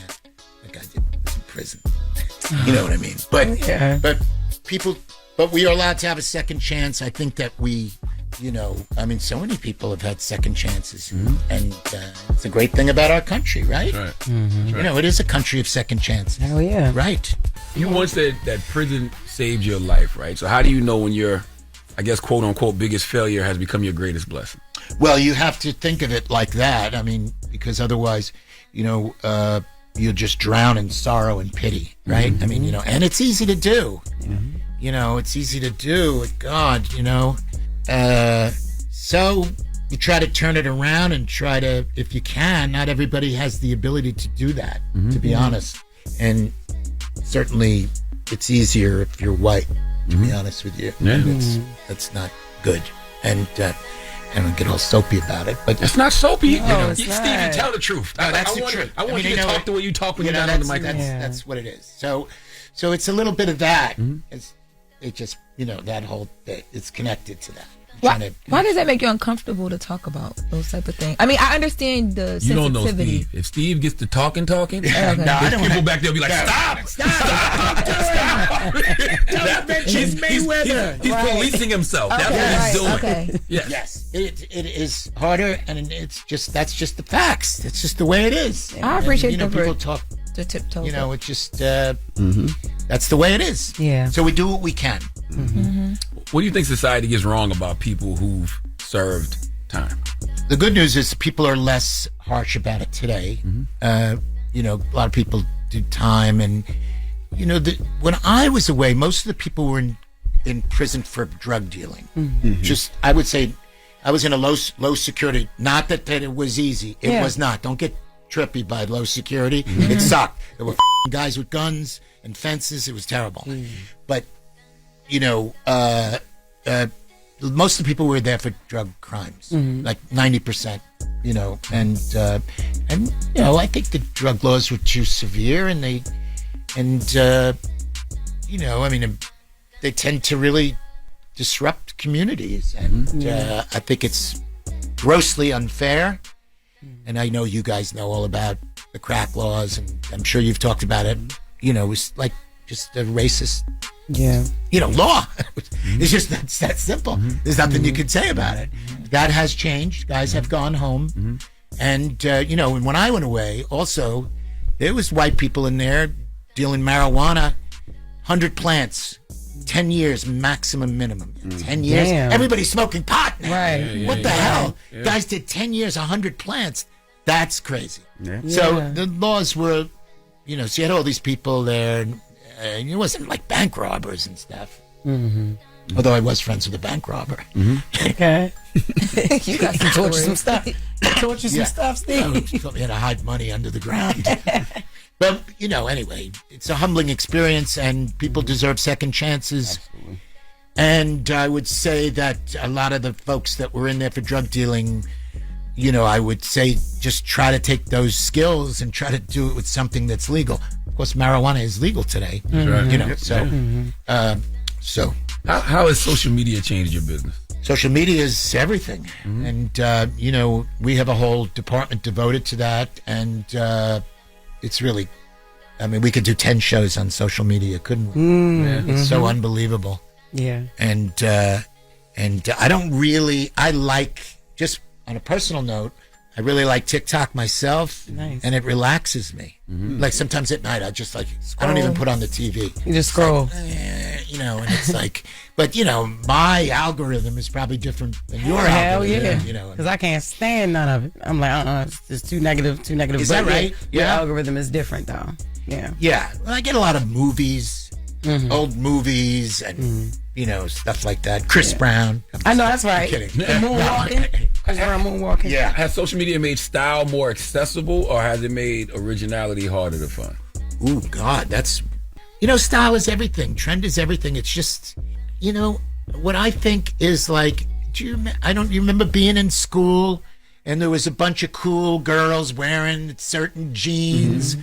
guy was in prison. You know what I mean? But we are allowed to have a second chance. I think that we, so many people have had second chances, and it's a great thing about our country, right? That's right. Mm-hmm. You know, it is a country of second chances. Hell yeah. Right. You once said that prison saved your life, right? So how do you know when your, I guess, quote unquote, biggest failure has become your greatest blessing? Well, you have to think of it like that. I mean, because otherwise, you'll just drown in sorrow and pity, right? Mm-hmm. I mean, and it's easy to do. Mm-hmm. It's easy to do. God, so you try to turn it around and try to, if you can, not everybody has the ability to do that, to be honest. And certainly it's easier if you're white, to be honest with you. Yeah. That's not good. And I don't get all soapy about it, but it's not soapy. Steve, you tell the truth. That's the truth. I want you to talk the way you talk when you're not on the microphone. That's what it is. So it's a little bit of that. It just that whole thing. It's connected to that. Why does that make you uncomfortable to talk about those type of things? I mean, I understand the sensitivity. You don't know Steve. If Steve gets to talking, okay. People back there will be like, stop. Don't mention Mayweather. He's policing himself. That's what he's doing. Okay. Yes. It is harder, and that's just the facts. It's just the way it is. I appreciate people talk. The tiptoe. It's just that's the way it is. Yeah. So we do what we can. Mm-hmm. What do you think society gets wrong about people who've served time? The good news is people are less harsh about it today. A lot of people do time, and when I was away, most of the people were in prison for drug dealing. Just, I would say, I was in a low security. Not that it was easy. It was not. Don't get trippy by low security. It sucked. There were guys with guns and fences. It was terrible. But most of the people were there for drug crimes, like 90%. I think the drug laws were too severe, and they tend to really disrupt communities, and I think it's grossly unfair. And I know you guys know all about the crack laws, and I'm sure you've talked about it. It's like just a racist, law. It's just that's that simple. There's nothing you can say about it. That has changed. Guys have gone home, and and when I went away, also there was white people in there dealing marijuana, 100 plants. 10 years maximum minimum. 10 years. Damn. Everybody's smoking pot now. Right. What the hell? Yeah. Guys did 10 years, 100 plants. That's crazy. Yeah. So the laws were, so you had all these people there, and it wasn't like bank robbers and stuff. Although I was friends with a bank robber. Okay. You got to torture some stuff. Torture some stuff, Steve. He taught me how to hide money under the ground. But, anyway, it's a humbling experience, and people deserve second chances. Absolutely. And I would say that a lot of the folks that were in there for drug dealing, I would say just try to take those skills and try to do it with something that's legal. Of course, marijuana is legal today. So how has social media changed your business? Social media is everything. And, we have a whole department devoted to that, and it's really, we could do 10 shows on social media, couldn't we? It's so unbelievable. Yeah. And I like, just on a personal note, I really like TikTok myself. Nice. And it relaxes me. Like sometimes at night, I just I don't even put on the TV. You just scroll. And it's like, but my algorithm is probably different than your Hell algorithm. Yeah. Because I can't stand none of it. I'm like, it's too negative. Is that right? Your algorithm is different though. Yeah. Yeah. Well, I get a lot of movies, old movies, and stuff like that. Chris Brown. I know that's right. I'm kidding. Moonwalking. Chris Brown moonwalking. Yeah. Has social media made style more accessible, or has it made originality harder to find? Ooh, God, that's... style is everything. Trend is everything. It's just, what I think is like, you remember being in school and there was a bunch of cool girls wearing certain jeans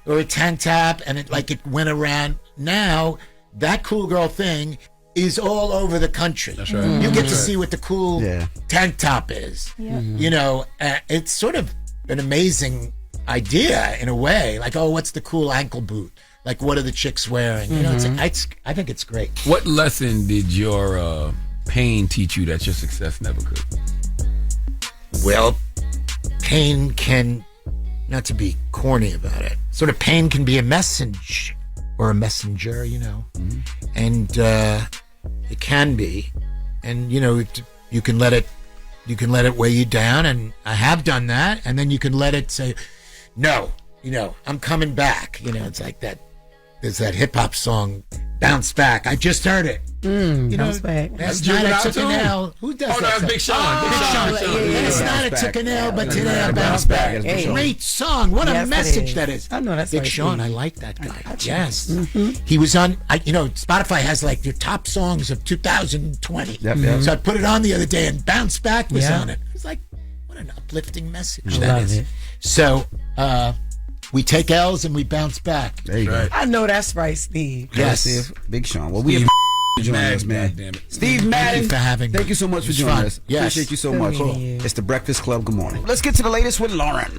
or a tank top, and it went around. Now, that cool girl thing is all over the country. That's right. You get to see what the cool tank top is. It's sort of an amazing idea in a way. Like, oh, what's the cool ankle boot? Like, what are the chicks wearing? You know, I think it's great. What lesson did your pain teach you that your success never could? Well, pain can, not to be corny about it, sort of pain can be a message or a messenger, you know, and it can be, and you know, you can let it weigh you down, and I have done that, and then you can let it say, no, you know, I'm coming back. You know, it's like that. There's that hip hop song, "Bounce Back." I just heard it. You know, Bounce Back. Last night I took an L. Who does that? Oh, that's Big Sean. Last night I took an L, but today I bounce back. Great song. What a message that is. I know that's Big Sean. I like that guy. Yes. He was on, you know, Spotify has like your top songs of 2020. So I put it on the other day and Bounce Back was on it. It was like, what an uplifting message that is. So, we take L's and we bounce back. There you go. I know that's right, Steve. Yes. Big Sean. Well, we joining us, man. Steve Madden, thank you for having me. Thank you so much for joining us. Yes. Appreciate you so much. It's the Breakfast Club. Good morning. Let's get to the latest with Loren.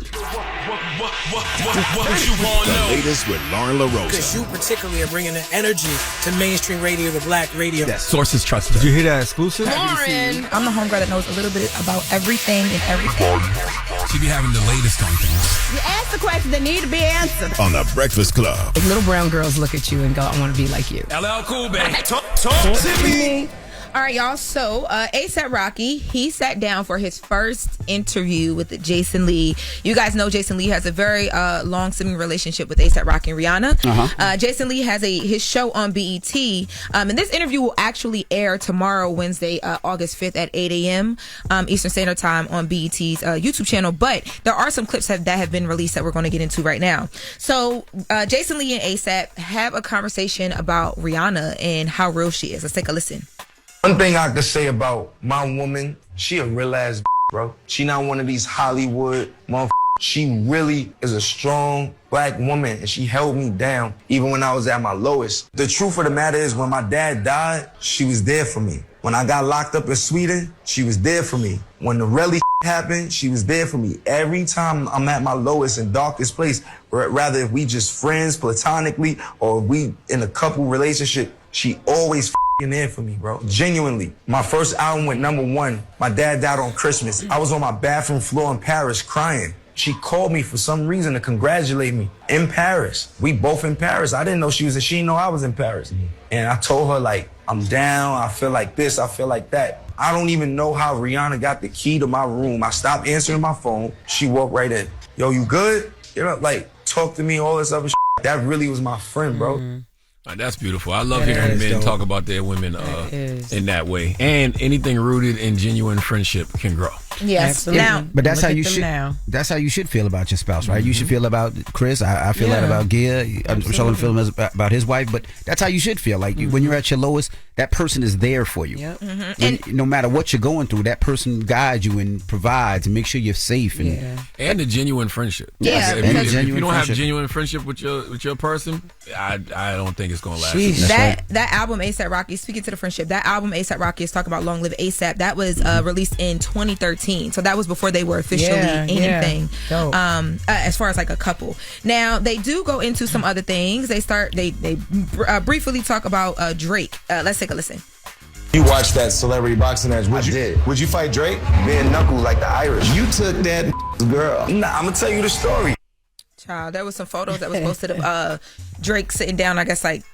What you want to know? The latest with Loren LoRosa. Because you particularly are bringing the energy to mainstream radio, the black radio. Yes. Sources trusted. Did you hear that exclusive? Lauren, I'm the homegirl that knows a little bit about everything and everything. She be having the latest on things. You ask the questions that need to be answered. On the Breakfast Club. If little brown girls look at you and go, I want to be like you. LL Cool, baby. Talk to me. All right, y'all. So, A$AP Rocky, he sat down for his first interview with Jason Lee. You guys know Jason Lee has a very long-standing relationship with A$AP Rocky and Rihanna. Jason Lee has his show on BET, and this interview will actually air tomorrow, Wednesday, August 5th at 8 a.m. Eastern Standard Time on BET's YouTube channel. But there are some clips that have been released that we're going to get into right now. So, Jason Lee and A$AP have a conversation about Rihanna and how real she is. Let's take a listen. One thing I could say about my woman, she a real ass bro. She not one of these Hollywood motherfuckers. She really is a strong black woman, and she held me down even when I was at my lowest. The truth of the matter is, when my dad died, she was there for me. When I got locked up in Sweden, she was there for me. When the really happened, she was there for me. Every time I'm at my lowest and darkest place, rather if we just friends platonically or we in a couple relationship, she always there for me, bro. Genuinely. My first album went #1. My dad died on Christmas. I was on my bathroom floor in Paris crying. She called me for some reason to congratulate me in Paris. We both in Paris. I didn't know she didn't know I was in Paris. And I told her, like, I'm down. I feel like this. I feel like that. I don't even know how Rihanna got the key to my room. I stopped answering my phone. She walked right in. Yo, you good? You know, like, talk to me, all this other shit. That really was my friend, bro. That's beautiful. I love hearing men talk about their women in that way. And anything rooted in genuine friendship can grow. Yes. Now, but that's how you should. That's how you should feel about your spouse, right? You should feel about Chris. I feel that about Gia. I'm sure feel about his wife. But that's how you should feel. Like when you're at your lowest, that person is there for you. And no matter what you're going through, that person guides you and provides and makes sure you're safe. And the genuine friendship. Yeah. If you don't have genuine friendship with your person, I don't think it's gonna last. That album A$AP Rocky, speaking to the friendship, that album A$AP Rocky is talking about Long Live A$AP. That was released in 2013. So that was before they were officially anything. As far as like a couple. Now they do go into some other things. They briefly talk about Drake. Let's take a listen. You watched that celebrity boxing match. Would you fight Drake? Being knuckles like the Irish. You took that girl. Nah, I'm gonna tell you the story. Child, there was some photos that was posted of Drake sitting down, I guess, like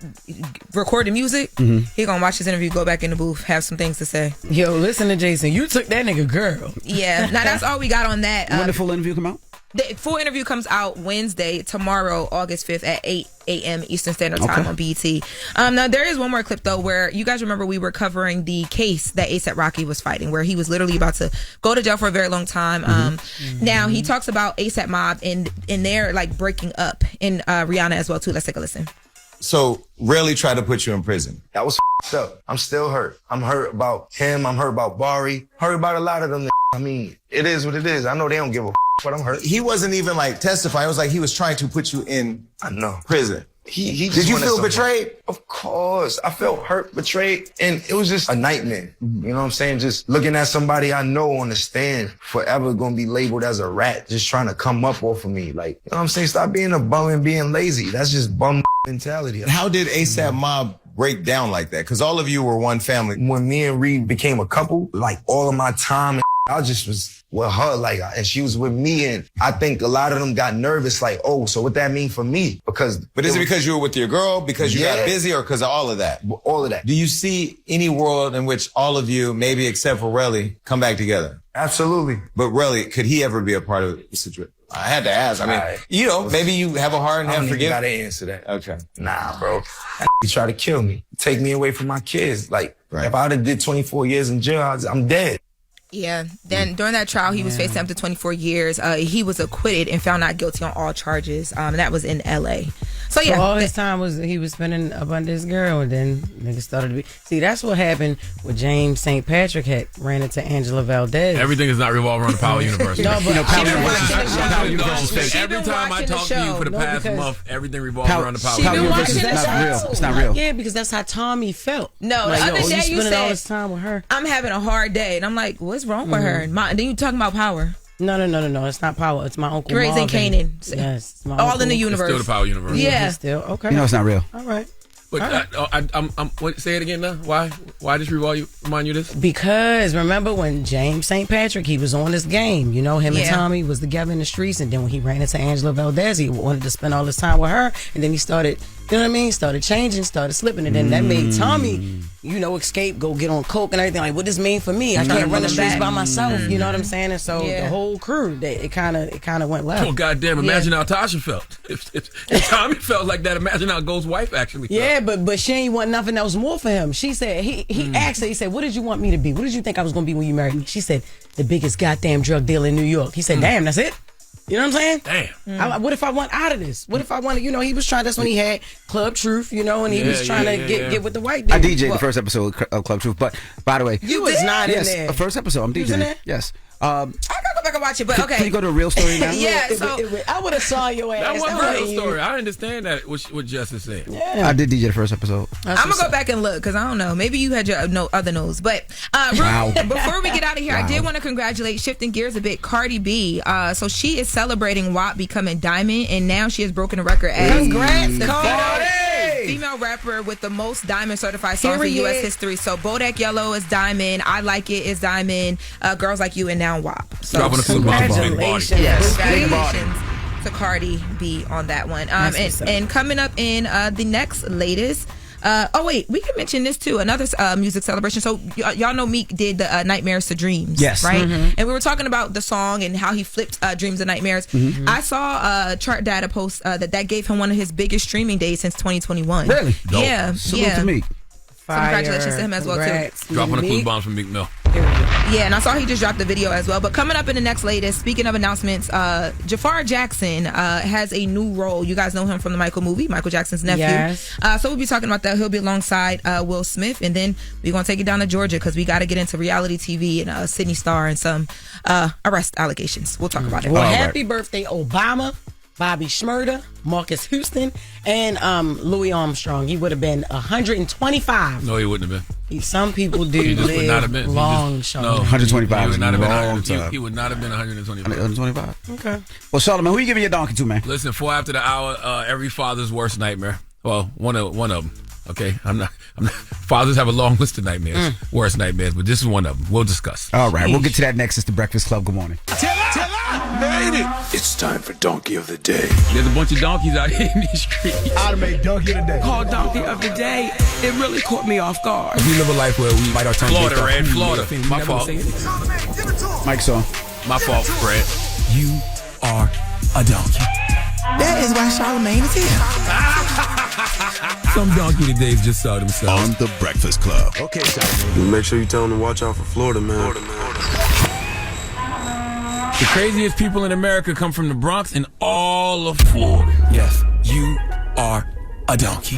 recording music. He gonna watch his interview, go back in the booth, have some things to say. Yo, listen to Jason. You took that nigga girl. Yeah. Now that's all we got on that. When the full interview come out? The full interview comes out Wednesday, tomorrow, August 5th at 8 a.m. Eastern Standard Time on BET. Now, there is one more clip, though, where you guys remember we were covering the case that A$AP Rocky was fighting, where he was literally about to go to jail for a very long time. Now, he talks about A$AP Mob and they're, like, breaking up, and Rihanna as well, too. Let's take a listen. So, really try to put you in prison. That was up. I'm still hurt. I'm hurt about him. I'm hurt about Bari. Hurt about a lot of them. I mean, it is what it is. I know they don't give a but I'm hurt. He wasn't even like testifying. It was like he was trying to put you in prison. He Did you feel betrayed? Of course. I felt hurt, betrayed, and it was just a nightmare. You know what I'm saying? Just looking at somebody I know on the stand forever gonna be labeled as a rat, just trying to come up off of me. Like, you know what I'm saying? Stop being a bum and being lazy. That's just bum mentality. How did ASAP Mob break down like that? Because all of you were one family. When me and Reed became a couple, like all of my time, I just was with her, like, and she was with me, and I think a lot of them got nervous, like, oh, so what that mean for me? But is it because you were with your girl, because you got busy, or because of all of that? All of that. Do you see any world in which all of you, maybe except for Relly, come back together? Absolutely. But Relly, could he ever be a part of the situation? I had to ask. I mean, you know, maybe you have a heart and have forgiveness. I don't even gotta answer that. Okay. Nah, bro. He tried to kill me, take me away from my kids. Like, if I done did 24 years in jail, I'm dead. Yeah. Then during that trial, he was facing up to 24 years. He was acquitted and found not guilty on all charges. And that was in L.A. So yeah, all his time he was spending up under his girl, and then niggas started to be. See, that's what happened with James St. Patrick had ran into Angela Valdez. Everything is not revolving around the Power Universe. No, but Power Universe. Every time I talk to you for the past month, everything revolves around the Power Universe. It's not real. It's not real. Yeah, because that's how Tommy felt. No, like, the other day you spending all said this time with her. I'm having a hard day, and I'm like, what's wrong with her? And then you talking about Power. No. It's not Power. It's my uncle Raising Marvin. Canaan. Yes. It's my all uncle. in the universe. It's still the Power Universe. Yeah. Still okay. You know it's not real. All right. But say it again now. Why just remind you this? Because remember when James St. Patrick, he was on this game. You know, him and Tommy was together in the streets, and then when he ran into Angela Valdez, he wanted to spend all his time with her, and then he started, you know what I mean? Started changing, started slipping, and then that made Tommy, you know, escape, go get on coke and everything. Like, what does this mean for me? I can't run the streets by myself. You know what I'm saying? And so the whole crew, it kind of went left. Oh goddamn! Imagine how Tasha felt. If Tommy felt like that, imagine how Ghost's wife actually felt. Yeah, but she ain't want nothing else more for him. She said he asked her. He said, "What did you want me to be? What did you think I was going to be when you married me?" She said, "The biggest goddamn drug dealer in New York." He said, "Damn, that's it." You know what I'm saying? Damn. What if I want out of this? What if I want to, you know, he was trying, that's when he had Club Truth, you know, and he was trying to get with the white dude. I DJ'd the first episode of Club Truth, but by the way. You was not in there. Yes, the first episode, I'm DJing. Yes. I gotta go back and watch it, but okay. Can you go to a real story now? Yeah, I would have saw your ass. That wasn't a real story. I understand that, what Jess is saying. Yeah. I did DJ the first episode. I'm gonna go back and look, because I don't know. Maybe you had your other nose. But before we get out of here, I did want to congratulate, shifting gears a bit, Cardi B. So she is celebrating WAP becoming Diamond, and now she has broken a record as Congrats, Cardi! Female rapper with the most Diamond certified songs in U.S. history. So Bodak Yellow is Diamond, I Like It is Diamond, Girls Like You, and now WAP. So congratulations to Cardi B on that one. And coming up in the next latest. We can mention this too. Another music celebration. So y'all know Meek did the Nightmares to Dreams, right? And we were talking about the song and how he flipped dreams and nightmares. I saw Chart Data post that gave him one of his biggest streaming days since 2021. Really? Dope. Yeah. Salute to Meek. So congratulations to him as well too. Dropping a clue bomb from Meek Mill. Yeah, and I saw he just dropped the video as well. But coming up in the next latest, speaking of announcements, Jafar Jackson has a new role. You guys know him from the Michael movie, Michael Jackson's nephew. Yes. So we'll be talking about that. He'll be alongside Will Smith. And then we're going to take it down to Georgia because we got to get into reality TV and Sydney Star and some arrest allegations. We'll talk about it. Well, happy birthday, Obama, Bobby Shmurda, Marcus Houston, and Louis Armstrong. He would have been 125. No, he wouldn't have been. Some people do live long, Sean. No, 125 he would not have been long time. He would not have been 125. 125. Okay. Well, Charlamagne, who you giving your donkey to, man? Listen, 4 after the hour, every father's worst nightmare. Well, one of them. Okay, I'm not. Fathers have a long list of nightmares, worst nightmares, but this is one of them. We'll discuss. All right, we'll get to that next. It's the Breakfast Club. Good morning. Made it. It's time for Donkey of the Day. There's a bunch of donkeys out here in these streets. I'd make Donkey of the Day. Called Donkey of the Day. It really caught me off guard. We live a life where we bite our tongue. Florida, Red. Florida. My fault. Mike's on. My fault, Fred. You are a donkey. That is why Charlamagne is here. Some donkey todays just saw themselves. On the Breakfast Club. Okay, Charlamagne. Make sure you tell them to watch out for Florida, man. The craziest people in America come from the Bronx and all of Florida. Yes, you are a donkey.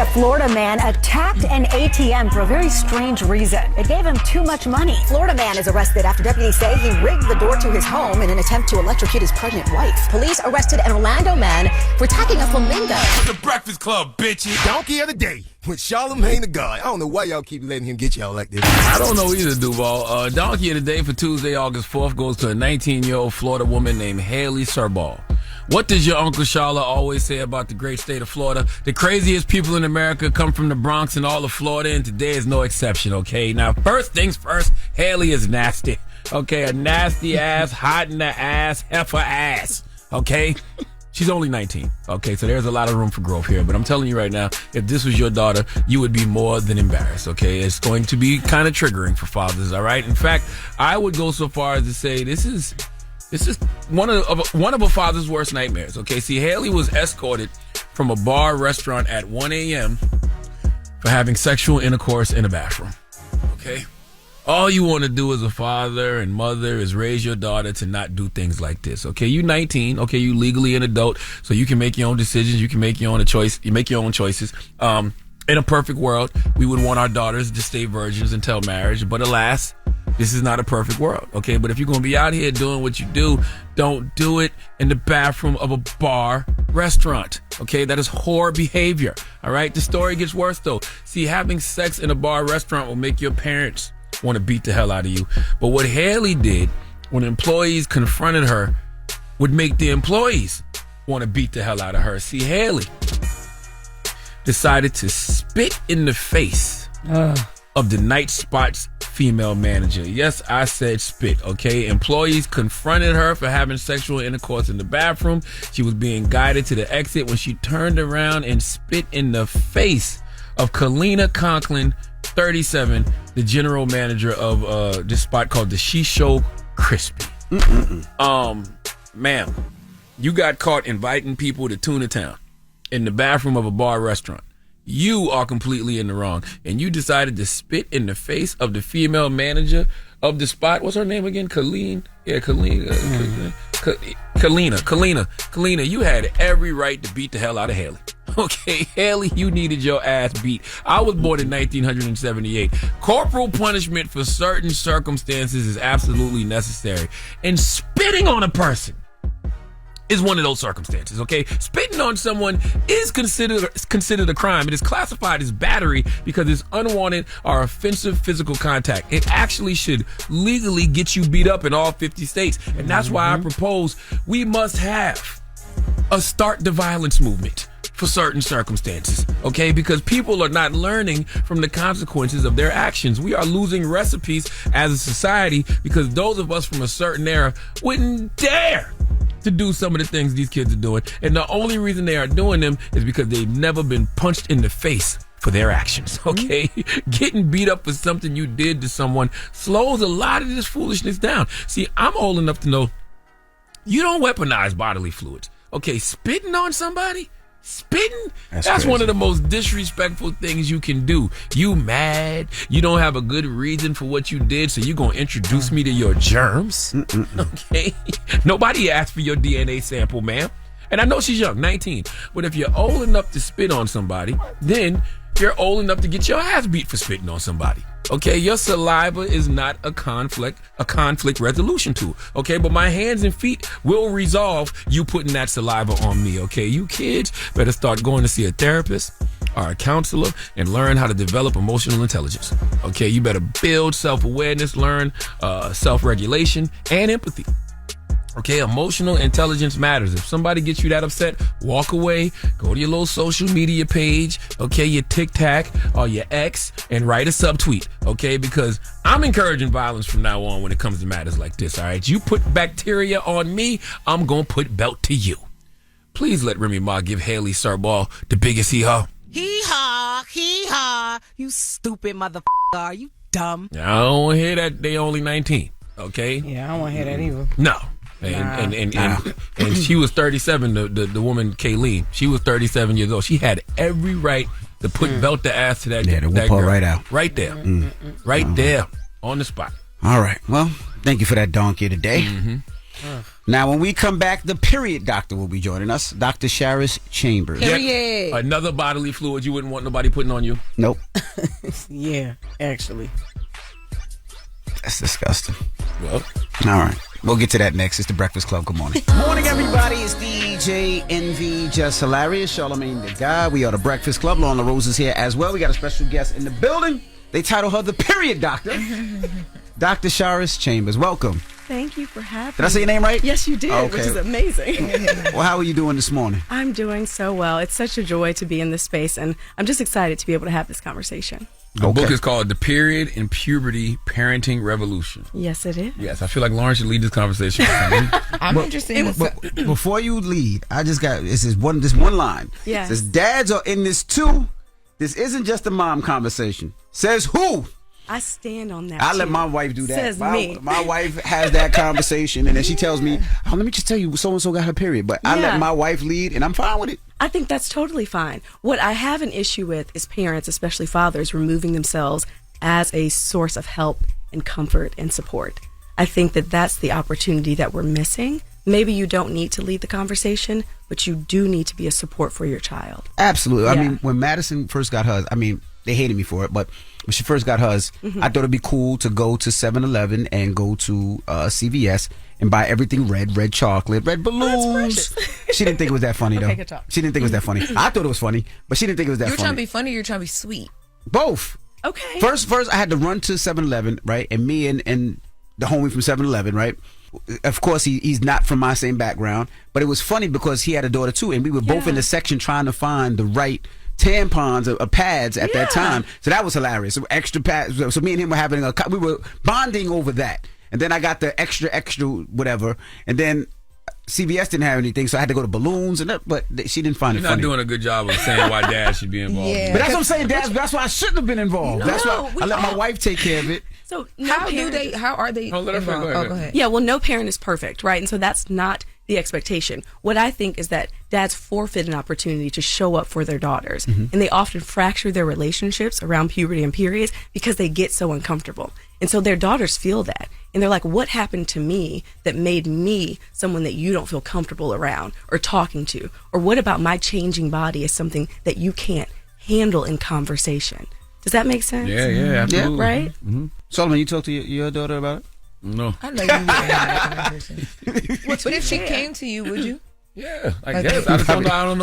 A Florida man attacked an ATM for a very strange reason. It gave him too much money. Florida man is arrested after deputies say he rigged the door to his home in an attempt to electrocute his pregnant wife. Police arrested an Orlando man for attacking a flamingo. The Breakfast Club, bitches. Donkey of the day with Charlamagne the God. I don't know why y'all keep letting him get y'all like this. I don't know either, Duval. Donkey of the day for Tuesday, August 4th goes to a 19-year-old Florida woman named Haley Serball. What does your Uncle Shala always say about the great state of Florida? The craziest people in America come from the Bronx and all of Florida, and today is no exception, okay? Now, first things first, Haley is nasty, okay? A nasty ass, hot in the ass, heifer ass, okay? She's only 19, okay? So there's a lot of room for growth here, but I'm telling you right now, if this was your daughter, you would be more than embarrassed, okay? It's going to be kind of triggering for fathers, all right? In fact, I would go so far as to say this is one of a father's worst nightmares, okay? See, Haley was escorted from a bar restaurant at 1 a.m. for having sexual intercourse in a bathroom, okay? All you want to do as a father and mother is raise your daughter to not do things like this, okay? You 19, okay? You legally an adult, so you can make your own decisions. You can make your own choice. You make your own choices. In a perfect world, we would want our daughters to stay virgins until marriage, but alas, this is not a perfect world, okay? But if you're going to be out here doing what you do, don't do it in the bathroom of a bar restaurant, okay? That is whore behavior, all right? The story gets worse, though. See, having sex in a bar restaurant will make your parents want to beat the hell out of you. But what Haley did when employees confronted her would make the employees want to beat the hell out of her. See, Haley decided to spit in the face of the Night Spot's female manager. Yes, I said spit, okay? Employees confronted her for having sexual intercourse in the bathroom. She was being guided to the exit when she turned around and spit in the face of Kalina Conklin, 37, the general manager of this spot called the Shisho Crispy. Ma'am, you got caught inviting people to Tuna Town in the bathroom of a bar restaurant. You are completely in the wrong, and you decided to spit in the face of the female manager of the spot. What's her name again? Kalina. You had every right to beat the hell out of Haley. Okay, Haley, you needed your ass beat. I was born in 1978. Corporal punishment for certain circumstances is absolutely necessary, and spitting on a person is one of those circumstances, okay? Spitting on someone is considered a crime. It is classified as battery because it's unwanted or offensive physical contact. It actually should legally get you beat up in all 50 states. And that's why I propose we must have a start the violence movement for certain circumstances, okay? Because people are not learning from the consequences of their actions. We are losing recipes as a society because those of us from a certain era wouldn't dare to do some of the things these kids are doing. And the only reason they are doing them is because they've never been punched in the face for their actions, okay? Getting beat up for something you did to someone slows a lot of this foolishness down. See, I'm old enough to know you don't weaponize bodily fluids, okay? Spitting on somebody? Spitting? That's one of the most disrespectful things you can do. You mad? You don't have a good reason for what you did, so you gonna introduce me to your germs? Okay? Nobody asked for your DNA sample, ma'am. And I know she's young, 19. But if you're old enough to spit on somebody, then you're old enough to get your ass beat for spitting on somebody. Okay, your saliva is not a conflict resolution tool. Okay, but my hands and feet will resolve you putting that saliva on me. Okay, you kids better start going to see a therapist or a counselor and learn how to develop emotional intelligence. Okay, you better build self-awareness, learn self-regulation and empathy. Okay, emotional intelligence matters. If somebody gets you that upset, walk away, go to your little social media page, okay, your TikTok or your X, and write a subtweet, okay? Because I'm encouraging violence from now on when it comes to matters like this, all right? You put bacteria on me, I'm going to put belt to you. Please let Remy Ma give Haley Serball the biggest hee-haw. Hee-haw, hee-haw. You stupid motherfucker. Are you dumb? I don't want to hear that they only 19, okay? Yeah, I don't want to hear that either. No. And she was 37, the woman, Kayleen. She was 37 years old. She had every right to put belt the ass to that girl. Right out. Right there. Right there. On the spot. All right. Well, thank you for that donkey today. Now, when we come back, the period doctor will be joining us, Dr. Charis Chambers. Yep. Another bodily fluid you wouldn't want nobody putting on you. Nope. Yeah, actually. That's disgusting. Well, all right. We'll get to that next. It's the Breakfast Club. Good morning. Morning, everybody. It's DJ Envy, Jess Hilarious, Charlamagne the Guy. We are the Breakfast Club. Loren LoRosa is here as well. We got a special guest in the building. They title her the period doctor, Dr. Charis Chambers. Welcome. Thank you for having me. Did I say your name right? Yes, you did, Okay. which is amazing. Well, how are you doing this morning? I'm doing so well. It's such a joy to be in this space, and I'm just excited to be able to have this conversation. The book is called The Period and Puberty Parenting Revolution. Yes, it is. Yes, I feel like Lauren should lead this conversation. I'm interested in but before you lead, I just got this one line. Yes. It says dads are in this too. This isn't just a mom conversation. Says who? I stand on that. I let too. my wife do that. Says me. My wife has that conversation, and then she tells me, "Oh, let me just tell you, so and so got her period." But I let my wife lead, and I'm fine with it. I think that's totally fine. What I have an issue with is parents, especially fathers, removing themselves as a source of help and comfort and support. I think that that's the opportunity that we're missing. Maybe you don't need to lead the conversation, but you do need to be a support for your child. Absolutely. Yeah. I mean, when Madison first got hers, I mean, they hated me for it, but when she first got hers, I thought it'd be cool to go to 7-Eleven and go to CVS and buy everything red chocolate, red balloons. She didn't think it was that funny, though. Okay, good talk. She didn't think it was that funny. I thought it was funny, but she didn't think it was that You're funny. trying to be funny or you're trying to be sweet? Both. Okay. First, I had to run to 7-Eleven, right? And me and the homie from 7-Eleven, right? Of course, he's not from my same background, but it was funny because he had a daughter too, and we were both in the section trying to find the right tampons or pads at that time. So that was hilarious. So extra pads. So me and him were having we were bonding over that. And then I got the extra whatever. And then CVS didn't have anything, so I had to go to balloons but she didn't find You're it funny. not doing a good job of saying why dad should be involved. But that's what I'm saying, that's why I shouldn't have been involved. That's why I let my wife take care of it. So How are they involved? Go ahead. Yeah, well, no parent is perfect, right? And so that's not the expectation. What I think is that dads forfeit an opportunity to show up for their daughters. And they often fracture their relationships around puberty and periods because they get so uncomfortable. And so their daughters feel that. And they're like, what happened to me that made me someone that you don't feel comfortable around or talking to? Or what about my changing body is something that you can't handle in conversation? Does that make sense? Yeah, absolutely. Yeah, right? Mm-hmm. Solomon, you talked to your daughter about it? No. I know you wouldn't have that conversation. But if she came to you, would you? Yeah, I guess. I just don't know. I don't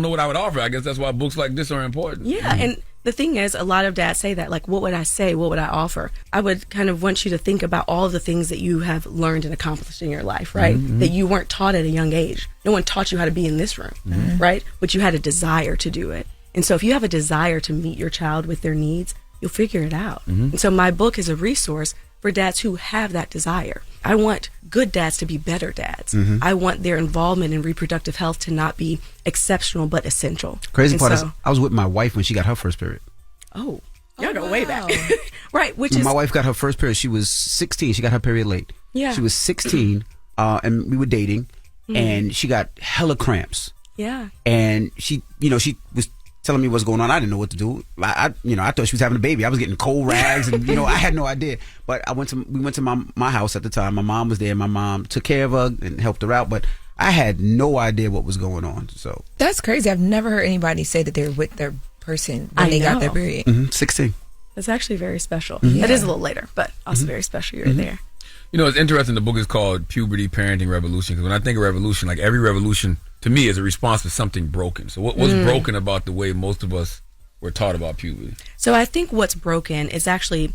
know what I would offer. I guess that's why books like this are important. Yeah, and the thing is, a lot of dads say that, like, what would I say? What would I offer? I would kind of want you to think about all the things that you have learned and accomplished in your life, right? That you weren't taught at a young age. No one taught you how to be in this room, right? But you had a desire to do it. And so if you have a desire to meet your child with their needs, you'll figure it out. And so my book is a resource for dads who have that desire. I want good dads to be better dads. I want their involvement in reproductive health to not be exceptional but essential. Crazy part is I was with my wife when she got her first period. Oh, y'all go way back. Right, which When is... my wife got her first period, she was 16. She got her period late. Yeah. She was 16, and we were dating, and she got hella cramps. Yeah. And she was telling me what's going on. I didn't know what to do. I thought she was having a baby. I was getting cold rags, and I had no idea. But we went to my house at the time. My mom was there. My mom took care of her and helped her out. But I had no idea what was going on. So That's crazy. I've never heard anybody say that they're with their person when they got their period. 16. That's actually very special. That is a little later, but also very special. You're there. You know, it's interesting. The book is called Puberty Parenting Revolution, because when I think of revolution, like every revolution to me is a response to something broken. So what's broken about the way most of us were taught about puberty? So I think what's broken is actually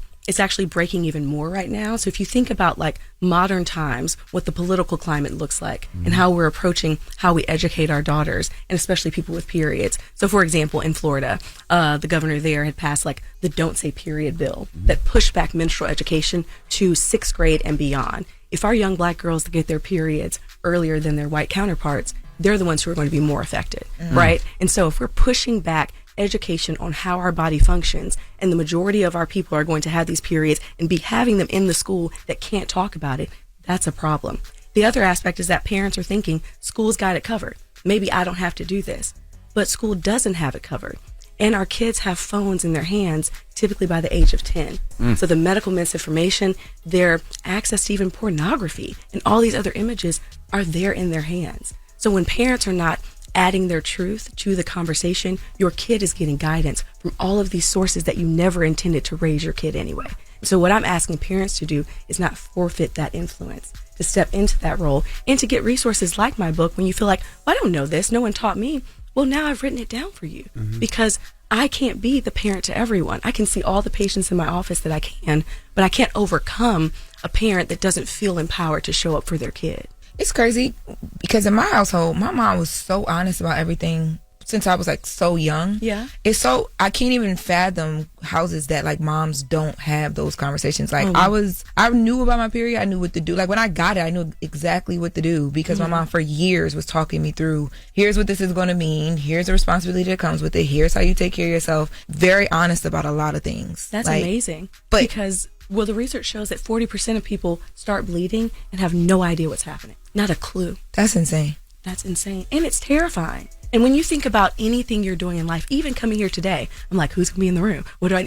breaking even more right now. So if you think about like modern times, what the political climate looks like and how we're approaching how we educate our daughters, and especially people with periods. So for example, in Florida, the governor there had passed like the Don't Say Period bill that pushed back menstrual education to 6th grade and beyond. If our young black girls get their periods earlier than their white counterparts, they're the ones who are going to be more affected, right? And so if we're pushing back education on how our body functions, and the majority of our people are going to have these periods and be having them in the school that can't talk about it, that's a problem. The other aspect is that parents are thinking school's got it covered. Maybe I don't have to do this, but school doesn't have it covered. And our kids have phones in their hands typically by the age of 10. So the medical misinformation, their access to even pornography and all these other images are there in their hands. So when parents are not adding their truth to the conversation, your kid is getting guidance from all of these sources that you never intended to raise your kid anyway. So what I'm asking parents to do is not forfeit that influence, to step into that role and to get resources like my book when you feel like, well, I don't know this, no one taught me. Well, now I've written it down for you because I can't be the parent to everyone. I can see all the patients in my office that I can, but I can't overcome a parent that doesn't feel empowered to show up for their kid. It's crazy because in my household, my mom was so honest about everything since I was like so young. Yeah. It's so, I can't even fathom houses that like moms don't have those conversations. Like I knew about my period. I knew what to do. Like when I got it, I knew exactly what to do because my mom for years was talking me through, here's what this is going to mean. Here's the responsibility that comes with it. Here's how you take care of yourself. Very honest about a lot of things. That's like, amazing. But because, well, the research shows that 40% of people start bleeding and have no idea what's happening. Not a clue. That's insane. That's insane. And it's terrifying. And when you think about anything you're doing in life, even coming here today, I'm like, who's going to be in the room? What do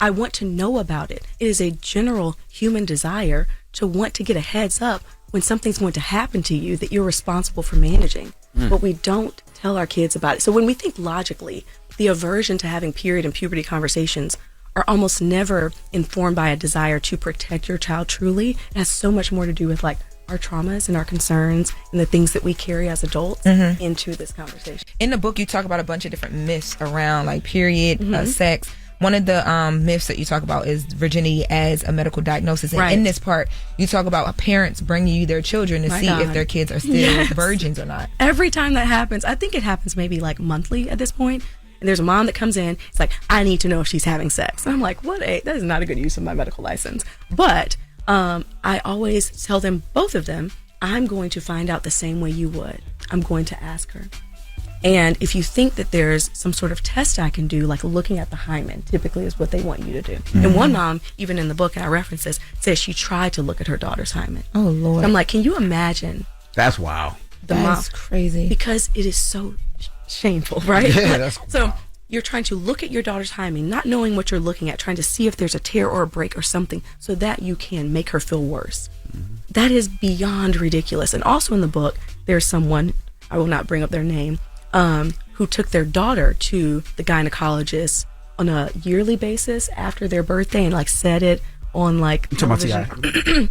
I want to know about it. It is a general human desire to want to get a heads up when something's going to happen to you that you're responsible for managing. But we don't tell our kids about it. So when we think logically, the aversion to having period and puberty conversations are almost never informed by a desire to protect your child truly. It has so much more to do with like our traumas and our concerns and the things that we carry as adults into this conversation. In the book, you talk about a bunch of different myths around like period, sex. One of the myths that you talk about is virginity as a medical diagnosis. And in this part, you talk about parents bringing you their children to see if their kids are still virgins or not. Every time that happens, I think it happens maybe like monthly at this point. And there's a mom that comes in, it's like, I need to know if she's having sex. And I'm like, that is not a good use of my medical license. But I always tell them, both of them, I'm going to find out the same way you would. I'm going to ask her. And if you think that there's some sort of test I can do, like looking at the hymen, typically is what they want you to do. And one mom, even in the book I reference this, says she tried to look at her daughter's hymen. Oh, Lord. So I'm like, can you imagine? That's wow. That's crazy. Because it is so shameful, right? Yeah, that's so you're trying to look at your daughter's hymen, not knowing what you're looking at, trying to see if there's a tear or a break or something so that you can make her feel worse. That is beyond ridiculous. And also in the book, there's someone, I will not bring up their name, who took their daughter to the gynecologist on a yearly basis after their birthday and like said it on like television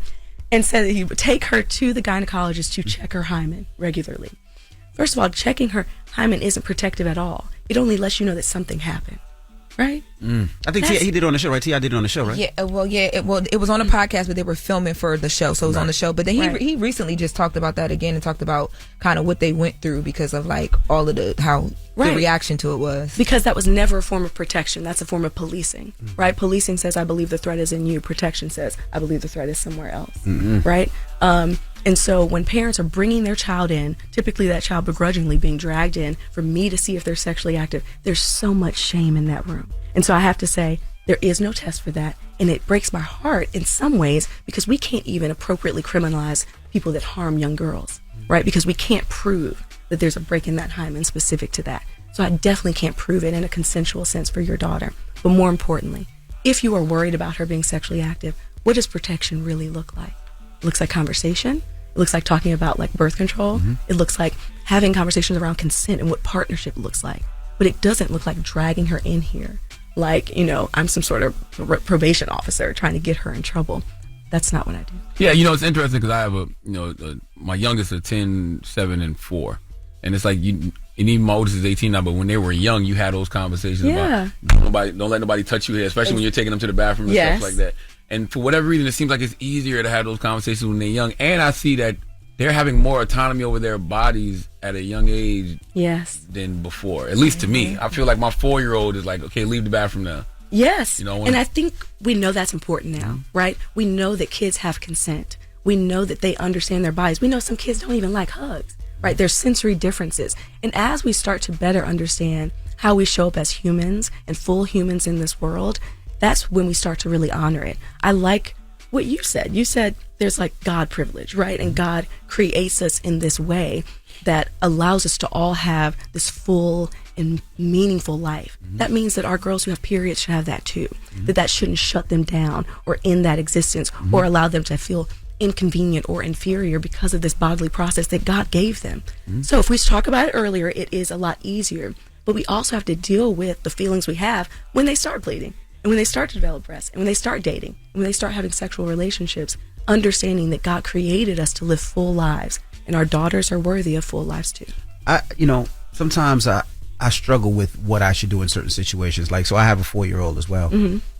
and said that he would take her to the gynecologist to check her hymen regularly. First of all, checking her hymen isn't protective at all. It only lets you know that something happened, right? I think he did it on the show, right? T.I. did it on the show, right? Yeah, it was on a podcast, but they were filming for the show, so it was on the show. But then he recently just talked about that again and talked about kind of what they went through because of like all of the the reaction to it was. Because that was never a form of protection. That's a form of policing, right? Policing says, I believe the threat is in you. Protection says, I believe the threat is somewhere else, right? And so when parents are bringing their child in, typically that child begrudgingly being dragged in for me to see if they're sexually active, there's so much shame in that room. And so I have to say, there is no test for that. And it breaks my heart in some ways because we can't even appropriately criminalize people that harm young girls, right? Because we can't prove that there's a break in that hymen specific to that. So I definitely can't prove it in a consensual sense for your daughter. But more importantly, if you are worried about her being sexually active, what does protection really look like? It looks like conversation. It looks like talking about like birth control. It looks like having conversations around consent and what partnership looks like. But it doesn't look like dragging her in here like, I'm some sort of probation officer trying to get her in trouble. That's not what I do. Yeah, it's interesting because I have my youngest are 10, 7, and 4. And it's like, and even my oldest is 18 now, but when they were young, you had those conversations about don't let nobody touch you here, especially when you're taking them to the bathroom and stuff like that. And for whatever reason, it seems like it's easier to have those conversations when they're young. And I see that they're having more autonomy over their bodies at a young age than before, at least to me. I feel like my 4-year-old is like, okay, leave the bathroom now. Yes. And I think we know that's important now, right? We know that kids have consent. We know that they understand their bodies. We know some kids don't even like hugs, right? There's sensory differences. And as we start to better understand how we show up as humans and full humans in this world, that's when we start to really honor it. I like what you said. You said there's like God privilege, right? And God creates us in this way that allows us to all have this full and meaningful life. That means that our girls who have periods should have that too. That shouldn't shut them down or end that existence or allow them to feel inconvenient or inferior because of this bodily process that God gave them. So if we talk about it earlier, it is a lot easier. But we also have to deal with the feelings we have when they start bleeding and when they start to develop breasts and when they start dating and when they start having sexual relationships, understanding that God created us to live full lives and our daughters are worthy of full lives too. Sometimes I struggle with what I should do in certain situations. Like, so I have a 4-year-old as well.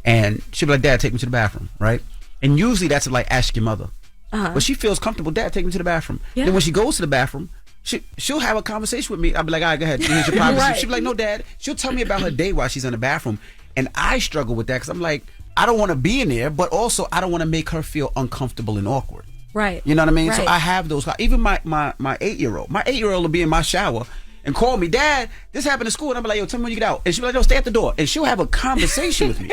And she'll be like, Dad, take me to the bathroom, right? And usually that's like, ask your mother. But she feels comfortable, Dad, take me to the bathroom. Yeah. Then when she goes to the bathroom, she'll have a conversation with me. I'll be like, all right, go ahead. Here's your privacy. Right. She'll be like, no, Dad. She'll tell me about her day while she's in the bathroom. And I struggle with that because I'm like, I don't want to be in there, but also I don't want to make her feel uncomfortable and awkward. Right. You know what I mean? Right. So I have those. Even my 8-year-old. My 8-year-old will be in my shower and call me, Dad, this happened in school. And I'm like, yo, tell me when you get out. And she'll be like, no, stay at the door. And she'll have a conversation with me.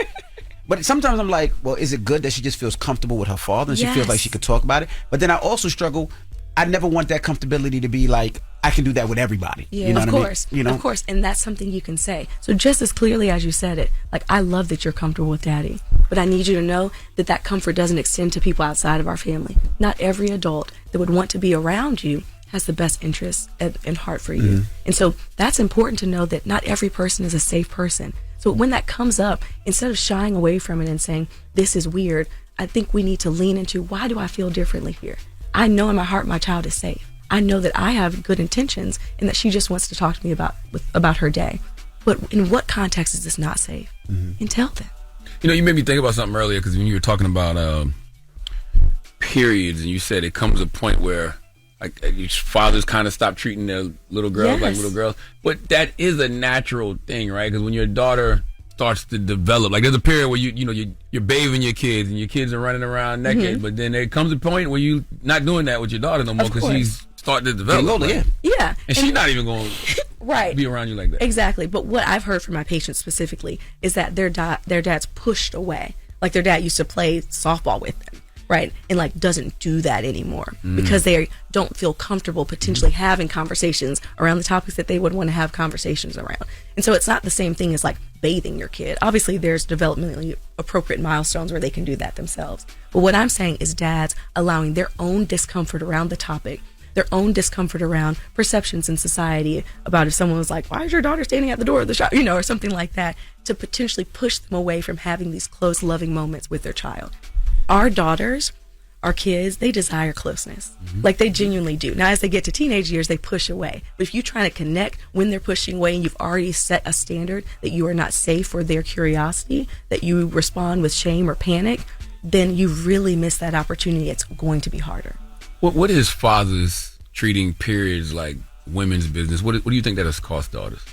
But sometimes I'm like, well, is it good that she just feels comfortable with her father and she feels like she could talk about it? But then I also struggle. I never want that comfortability to be like, I can do that with everybody. Yeah, you know of what course. I mean? Of course. And that's something you can say. So just as clearly as you said it, like, I love that you're comfortable with Daddy. But I need you to know that that comfort doesn't extend to people outside of our family. Not every adult that would want to be around you has the best interest and heart for you. And so that's important to know that not every person is a safe person. So when that comes up, instead of shying away from it and saying, this is weird, I think we need to lean into, why do I feel differently here? I know in my heart my child is safe. I know that I have good intentions and that she just wants to talk to me about her day. But in what context is this not safe? And tell them. You made me think about something earlier because when you were talking about periods and you said it comes a point where like fathers kind of stop treating their little girls like little girls. But that is a natural thing, right? Because when your daughter starts to develop, like there's a period where you're bathing your kids and your kids are running around naked, but then there comes a point where you're not doing that with your daughter no more because she's starting to develop. Yeah. And she's not even going to be around you like that. Exactly. But what I've heard from my patients specifically is that their dad's pushed away. Like their dad used to play softball with them. Right. And like doesn't do that anymore because they don't feel comfortable potentially having conversations around the topics that they would want to have conversations around. And so it's not the same thing as like bathing your kid. Obviously there's developmentally appropriate milestones where they can do that themselves. But what I'm saying is dads allowing their own discomfort around the topic, their own discomfort around perceptions in society about if someone was like, why is your daughter standing at the door of the shop, or something like that, to potentially push them away from having these close, loving moments with their child. Our daughters, our kids, they desire closeness. Like they genuinely do. Now, as they get to teenage years, they push away. But if you're trying to connect when they're pushing away and you've already set a standard that you are not safe for their curiosity, that you respond with shame or panic, then you really miss that opportunity. It's going to be harder. What is fathers treating periods like women's business? What do you think that has cost daughters?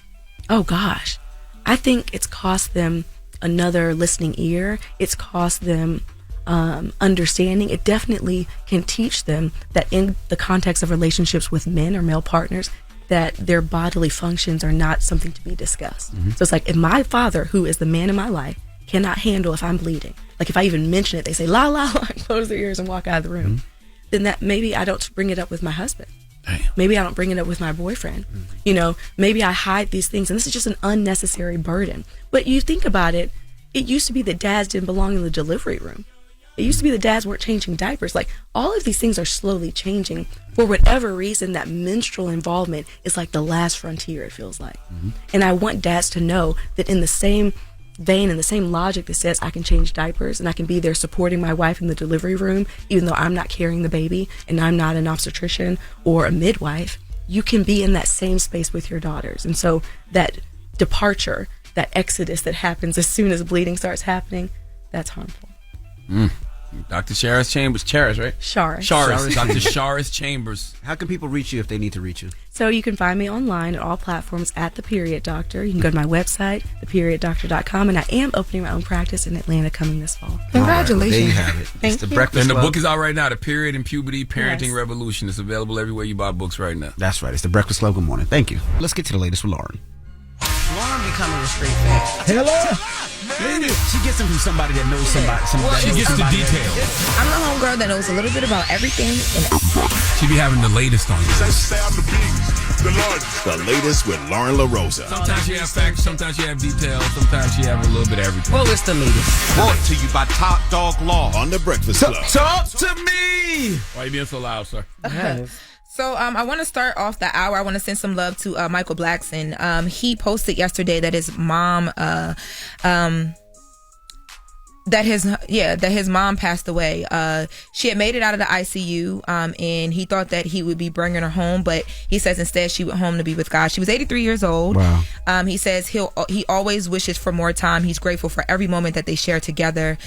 Oh, gosh. I think it's cost them another listening ear. It's cost them understanding. It definitely can teach them that in the context of relationships with men or male partners, that their bodily functions are not something to be discussed. So it's like, if my father, who is the man in my life, cannot handle if I'm bleeding, like if I even mention it, they say la la la, and close their ears and walk out of the room, then that maybe I don't bring it up with my husband. Maybe I don't bring it up with my boyfriend. Maybe I hide these things, and this is just an unnecessary burden. But you think about it, it used to be that dads didn't belong in the delivery room. It used to be that dads weren't changing diapers. Like, all of these things are slowly changing. For whatever reason, that menstrual involvement is like the last frontier, it feels like. And I want dads to know that in the same vein and the same logic that says I can change diapers and I can be there supporting my wife in the delivery room, even though I'm not carrying the baby and I'm not an obstetrician or a midwife, you can be in that same space with your daughters. And so that departure, that exodus that happens as soon as bleeding starts happening, that's harmful. Dr. Charis Chambers. Charis, right? Charis. Dr. Charis Chambers. How can people reach you if they need to reach you? So you can find me online at all platforms at The Period Doctor. You can go to my website, theperiod.doctor.com, and I am opening my own practice in Atlanta coming this fall. Congratulations. There you have it. Thank you. And the book is out right now, The Period and Puberty Parenting Revolution. It's available everywhere you buy books right now. That's right. It's The Breakfast Club. Good morning. Thank you. Let's get to the latest with Loren. Loren becoming a street fan. Hello. She gets them from somebody that knows somebody. She gets the details. I'm the homegirl that knows a little bit about everything. She be having the latest on you. The latest with Loren LoRosa. Sometimes you have facts, sometimes you have details, sometimes you have a little bit of everything. Well, it's the latest. Brought to you by Top Dog Law on The Breakfast Club. Talk to me. Why are you being so loud, sir? So I want to start off the hour. I want to send some love to Michael Blackson. He posted yesterday that his mom that his mom passed away. She had made it out of the ICU, and he thought that he would be bringing her home, but he says instead she went home to be with God. She was 83 years old. Wow. He says he always wishes for more time. He's grateful for every moment that they share together.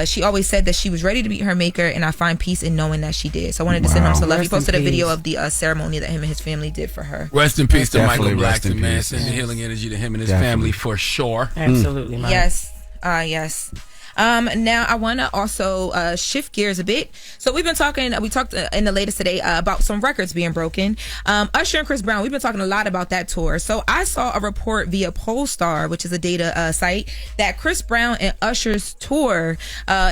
She always said that she was ready to meet her maker, and I find peace in knowing that she did. So I wanted to send him some love. He posted a video of the ceremony that him and his family did for her. Rest in peace to Michael Definitely rest in Blackson, man. peace. Send the healing energy to him and his Definitely. family for sure. Absolutely, Mike. Yes. Yes. Now I want to also shift gears a bit. So we talked in the latest today about some records being broken. Usher and Chris Brown, we've been talking a lot about that tour. So I saw a report via Polestar, which is a data site, that Chris Brown and Usher's tour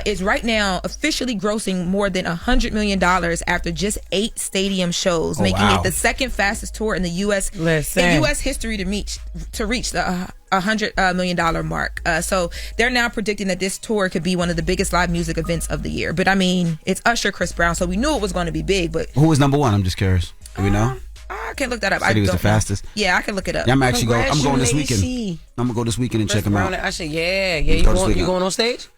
is right now officially grossing more than $100 million after just 8 stadium shows, making it the second fastest tour in the U.S. history to reach the $100 million mark. So they're now predicting that this tour could be one of the biggest live music events of the year. But I mean, it's Usher, Chris Brown, so we knew it was going to be big. But who was number one? I'm just curious. Do we know? I can't look that up. Said he was the fastest. Yeah, I can look it up. Yeah, I'm actually going. I'm going this weekend. I'm gonna go this weekend and check him out. Usher, you going on stage?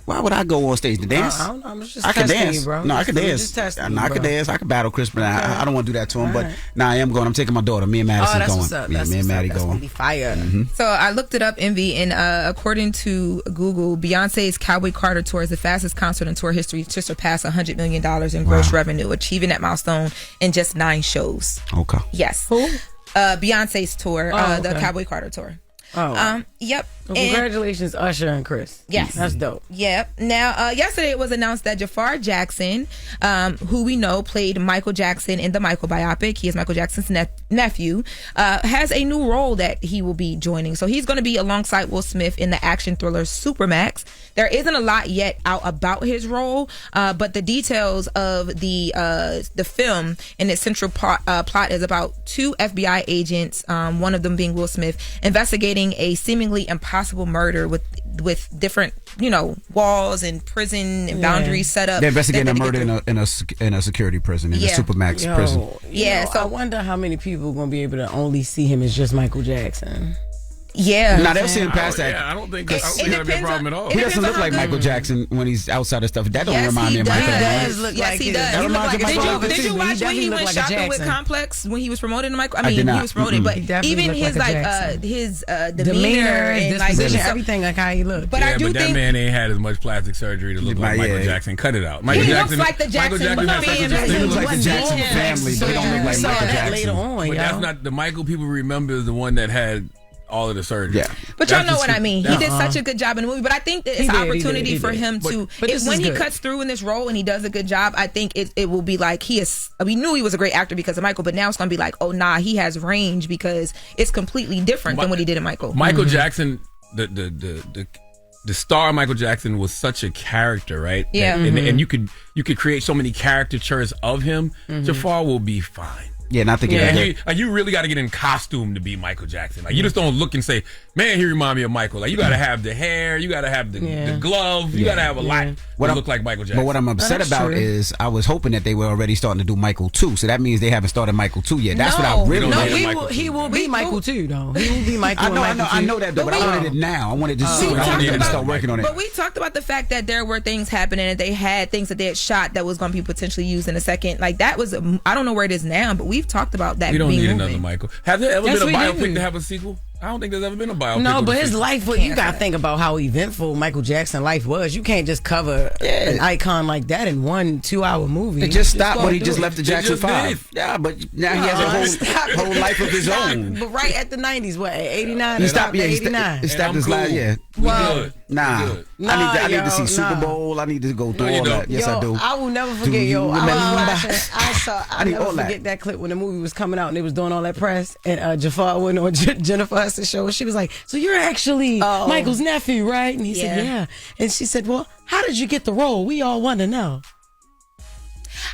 Why would I go on stage to dance? I don't know. I'm just I can testing dance, you, bro. No, I can dance. Just testing No, you, I can bro. dance. I can battle Chris Brown. Okay. I don't want to do that to him, All but right. I am going. I'm taking my daughter. Me and Madison that's going. what's up. Yeah, That's me and what's up. Maddie That's going. gonna be fire. So I looked it up, Envy, and according to Google, Beyonce's Cowboy Carter tour is the fastest concert in tour history to surpass $100 million in gross revenue, achieving that milestone in just 9 shows. Okay. Yes. Who? Beyonce's tour, the okay. Cowboy Carter tour. Oh. Yep. Well, And- congratulations, Usher and Chris. Yes. That's dope. Yep. Now, yesterday it was announced that Jafar Jackson, who we know played Michael Jackson in the Michael biopic, he is Michael Jackson's nephew, has a new role that he will be joining. So he's going to be alongside Will Smith in the action thriller Supermax. There isn't a lot yet out about his role, but the details of the film and its central plot is about 2 FBI agents, one of them being Will Smith, investigating a seemingly impossible murder with different, walls and prison and boundaries set up. They're investigating a that they murder get in a security prison, in a Supermax prison. So I wonder how many people are going to be able to only see him as just Michael Jackson. Yeah. Nah, they'll see him past that. I don't think that'd be a problem at all. He doesn't look like Michael Jackson when he's outside of stuff. That don't remind me of Michael. Yes, he does. That reminds me of Michael. Did you watch when he went shopping with Complex when he was promoting Michael? I mean, he was promoting, but even his his demeanor and disposition, everything like how he looked. But I do but that think man ain't had as much plastic surgery to look like Michael Jackson. Cut it out. Michael he Jackson, looks like the Jackson. Michael Jackson He looks like the Jackson family, but he don't look like Michael Jackson. Later on, but that's not the Michael people remember is the one that had all of the surgery. Yeah. But y'all know what I mean. He did such a good job in the movie. But I think that it's an opportunity for him to, when he cuts through in this role and he does a good job, I think it will be like we knew he was a great actor because of Michael, but now it's going to be like, oh, nah, he has range because it's completely different than what he did in Michael. Michael Jackson, the star Michael Jackson was such a character, right? Yeah. And you could create so many caricatures of him. Jafar will be fine. Yeah, not thinking you really got to get in costume to be Michael Jackson. Like you just don't look and say, "Man, he remind me of Michael." Like you got to have the hair, you got to have the glove, you got to have a lot to look like Michael Jackson. But what I'm upset about is I was hoping that they were already starting to do Michael 2, so that means they haven't started Michael 2 yet. That's what I really wanted. He will be Michael too, though. He will be Michael. I know that, though, but I wanted it now. I wanted to see it. I wanted to start working on it. But we talked about the fact that there were things happening and they had things that they had shot that was going to be potentially used in a second. Like that was, I don't know where it is now, but we've talked about that. We don't need another Michael. Have there ever been a biopic to have a sequel? I don't think there's ever been a biopic. No, but his life, you got to think about how eventful Michael Jackson's life was. You can't just cover an icon like that in 1-2 hour movie. It just stopped when he just left the Jackson 5. Yeah, but now he has a whole life of his own. But right at the 90s, what, 89? He stopped, 89. He stopped his life, Well, nah. I need to see Super Bowl. I need to go through all that. Yes, I do. I will never forget, I never forget that clip when the movie was coming out and they was doing all that press and Jafar went on Jennifer Hudson show. She was like, "So you're actually Michael's nephew, right?" And he said, "Yeah." And she said, "Well, how did you get the role? We all want to know."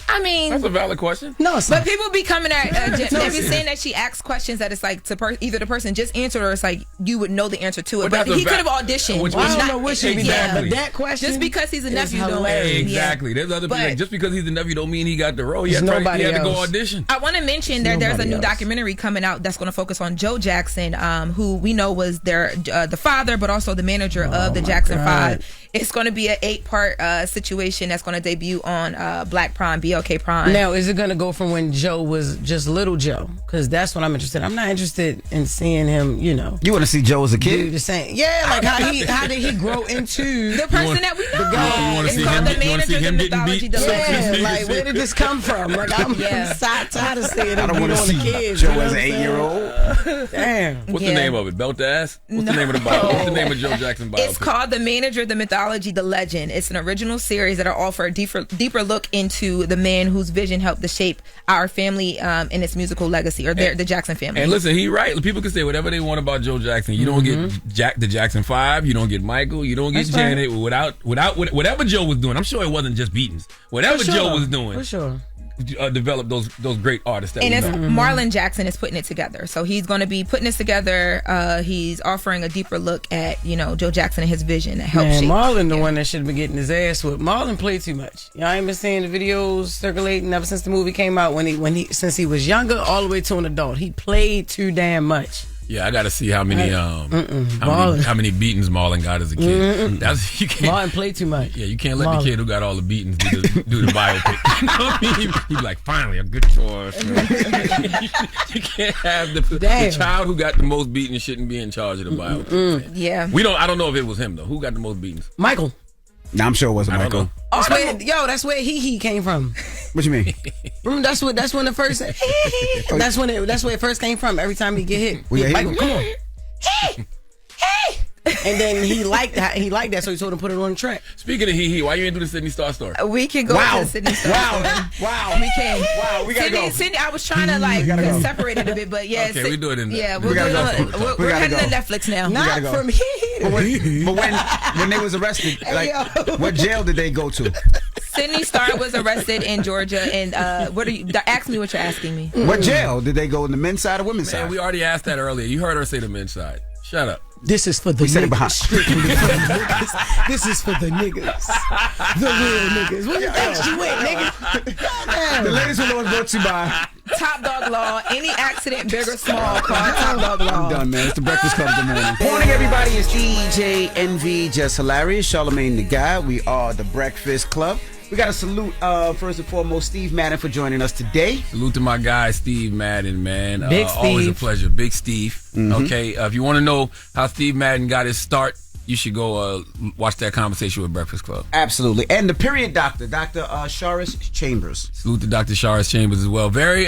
I mean, that's a valid question. No, but people be coming at they be saying that she asks questions that it's like to either the person just answered or it's like you would know the answer to it. But he could have auditioned. I don't know what she be but that question just because he's a nephew don't exactly. There's other people like, just because he's a nephew don't mean he got the role. He had to go audition. I want to mention that there's a new documentary coming out that's going to focus on Joe Jackson, who we know was the father, but also the manager of the Jackson 5. It's going to be an 8-part situation that's going to debut on Black Prime, BLK Prime. Now, is it going to go from when Joe was just little Joe? Because that's what I'm interested in. I'm not interested in seeing him, You want to see Joe as a kid? Do the same. Yeah, like how did he grow into the person that we know? The guy. You want to see him? You want to see him getting beat? Yeah, like where did this come from? Like I'm tired of seeing him. I don't want to see kids, Joe as an 8-year-old. Damn. What's the name of it? Belt to Ass? What's the name of the bio? What's the name of Joe Jackson bio? It's called The Manager, the Mythology, the Legend. It's an original series that'll offer a deeper look into the man whose vision helped to shape our family and its musical legacy, or the Jackson family. And listen, he right. People can say whatever they want about Joe Jackson. You don't get the Jackson 5. You don't get Michael. You don't get Janet. Without whatever Joe was doing. I'm sure it wasn't just beatings. Whatever Joe was doing. For sure. Develop those great artists. And it's Marlon Jackson is putting it together. So he's going to be putting this together. He's offering a deeper look at Joe Jackson and his vision that helped shape. Marlon, the one that should have been getting his ass whipped. Marlon played too much. Y'all ain't been seeing the videos circulating ever since the movie came out. Since he was younger all the way to an adult, he played too damn much. Yeah, I got to see how many beatings Marlon got as a kid. Marlon played too much. Yeah, you can't let the kid who got all the beatings do the biopic. You know what I mean? He's like, finally, a good choice. You can't have the child who got the most beatings shouldn't be in charge of the biopic. Yeah, I don't know if it was him though. Who got the most beatings? Michael. Nah, I'm sure it wasn't Michael. That's where he came from. What you mean? That's when the first. that's where it first came from. Every time he get hit, Michael, come on. Hey. And then he liked that, so he told him to put it on the track. Speaking of he, why you ain't do the Sydney Star story? We can go to the Sydney Star story. Wow. We can. Wow, we gotta go. Sydney, I was trying to separate it a bit, but yeah. Okay, we do it in there. Yeah, we're heading to Netflix now. Not from here. But when they was arrested, what jail did they go to? Sydney Star was arrested in Georgia, and ask me what you're asking me. What jail did they go in, the men's side or women's side? We already asked that earlier. You heard her say the men's side. Shut up. This is for the niggas. This is for the niggas. The real niggas. Where you think she went, nigga? The ladies will always brought to you by Top Dog Law. Any accident, big or small, call Top Dog Law. I'm done, man. It's the Breakfast Club. Good morning. Morning, everybody. It's DJ NV, Jess Hilarious, Charlamagne the Guy. We are the Breakfast Club. We got to salute, first and foremost, Steve Madden for joining us today. Salute to my guy, Steve Madden, man. Big Steve. Always a pleasure. Big Steve. Okay, if you want to know how Steve Madden got his start, you should go watch that conversation with Breakfast Club. Absolutely. And the period doctor, Dr. Charis Chambers. Salute to Dr. Charis Chambers as well. Very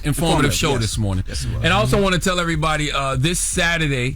informative show this morning. Yes, and I also want to tell everybody, this Saturday,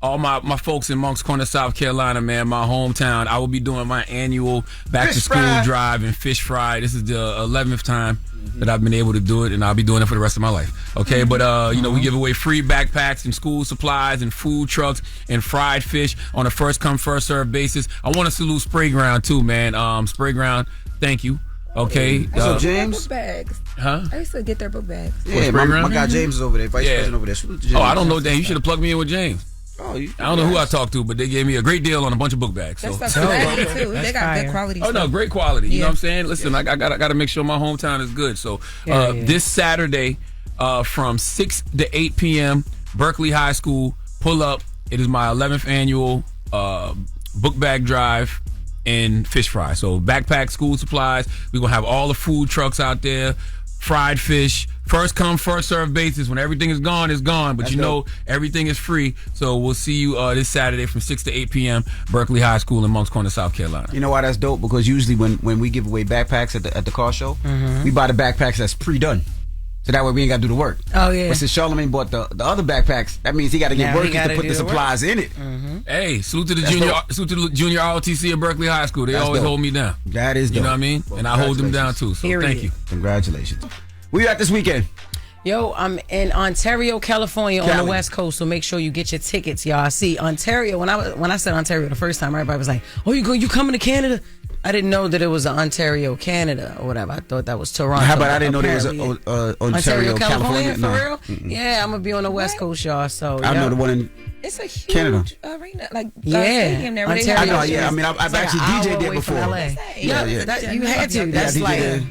all my folks in Moncks Corner, South Carolina, man, my hometown, I will be doing my annual back-to-school drive and fish fry. This is the 11th time that I've been able to do it, and I'll be doing it for the rest of my life. Okay, but, we give away free backpacks and school supplies and food trucks and fried fish on a first-come, first-served basis. I want to salute Spray Ground, too, man. Spray Ground, thank you. Okay. What's up, James? Book bags. Huh? I used to get their book bags. Yeah, my guy James is over there, vice president over there. Oh, I don't know, Dan. You should have plugged me in with James. Oh, I don't know who I talked to, but they gave me a great deal on a bunch of book bags. So. That's too. They got good quality stuff. Oh, no, great quality. You know what I'm saying? Listen, I got to make sure my hometown is good. So this Saturday from 6 to 8 p.m., Berkeley High School, pull up. It is my 11th annual book bag drive and fish fry. So backpack, school supplies. We're going to have all the food trucks out there, fried fish, first come, first served basis. When everything is gone, it's gone. But that's dope. Everything is free. So we'll see you this Saturday from 6 to 8 p.m. Berkeley High School in Moncks Corner, South Carolina. You know why that's dope? Because usually when we give away backpacks at the car show, we buy the backpacks that's pre-done. So that way we ain't got to do the work. Oh, yeah. But since Charlamagne bought the other backpacks, that means he got to get workers to put the supplies in it. Hey, salute to the junior ROTC at Berkeley High School. They always hold me down. That is dope. You know what I mean? Well, and I hold them down too. So thank you. Congratulations. Where you at this weekend? Yo, I'm in Ontario, California, on the West Coast, so make sure you get your tickets, y'all. See, Ontario, when I said Ontario the first time, everybody was like, oh, you coming to Canada? I didn't know that it was Ontario, Canada, or whatever. I thought that was Toronto. How about I didn't know there was Ontario, California? For real? Yeah, I'm gonna be on the West Coast, y'all. So I know the one in It's a huge Canada. arena, like stadium there. Ontario. I know. Yeah, I mean, I've actually DJ'd there before. You had to. That's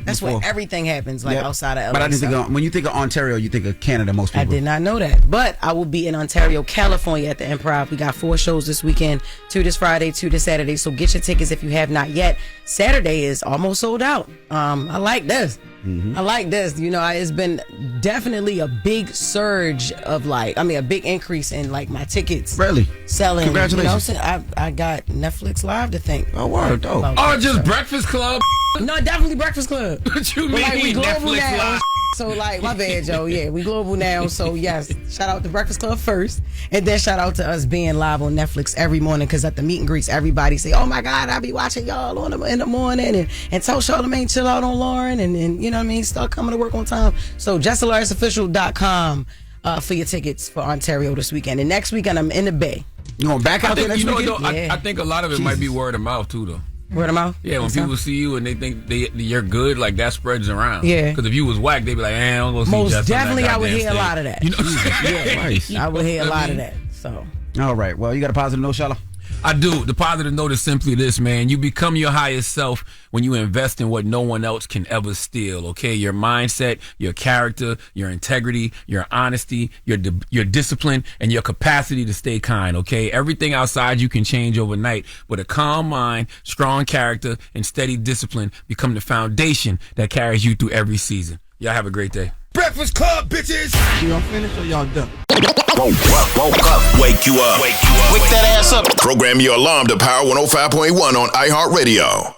that's where everything happens, like outside of LA. But I didn't think when you think of Ontario, you think of Canada. Most people. I did not know that, but I will be in Ontario, California at the Improv. We got 4 shows this weekend, 2 this Friday, 2 this Saturday. So get your tickets if you have not yet. Saturday is almost sold out. I like this. I like this. You know, it's been definitely a big surge of a big increase in like my tickets. Really? Selling. Congratulations. You know what I'm saying? I got Netflix Live to thank. Oh, word. Oh, just Breakfast Club? No, definitely Breakfast Club. What you mean? Like, we global Netflix now. Live? So, like, my bad, Joe. Yeah, we global now. So, yes, shout out to Breakfast Club first. And then shout out to us being live on Netflix every morning. Because at the meet and greets, everybody say, oh, my God, I be watching y'all in the morning. And tell Charlamagne chill out on Loren. And you know what I mean? Start coming to work on time. So, JessHilariousofficial.com for your tickets for Ontario this weekend. And next weekend, I'm in the Bay. You going back out there next weekend? I think a lot of it might be word of mouth, too, though. Word of mouth? Yeah, when people see you and they think you're good, like that spreads around. Yeah. Because if you was whack, they'd be like, I don't go see Most Jess definitely, on that I would hear goddamn a lot of that. stage. You know? Yeah, right. I would hear a lot of that. So. All right. Well, you got a positive note, Shala? I do. The positive note is simply this, man. You become your highest self when you invest in what no one else can ever steal, okay? Your mindset, your character, your integrity, your honesty, your discipline, and your capacity to stay kind, okay? Everything outside you can change overnight, but a calm mind, strong character, and steady discipline become the foundation that carries you through every season. Y'all have a great day. Breakfast Club, bitches! Y'all finished or y'all done? Woke up. Wake you up. Wake that ass up. Program your alarm to Power 105.1 on iHeartRadio.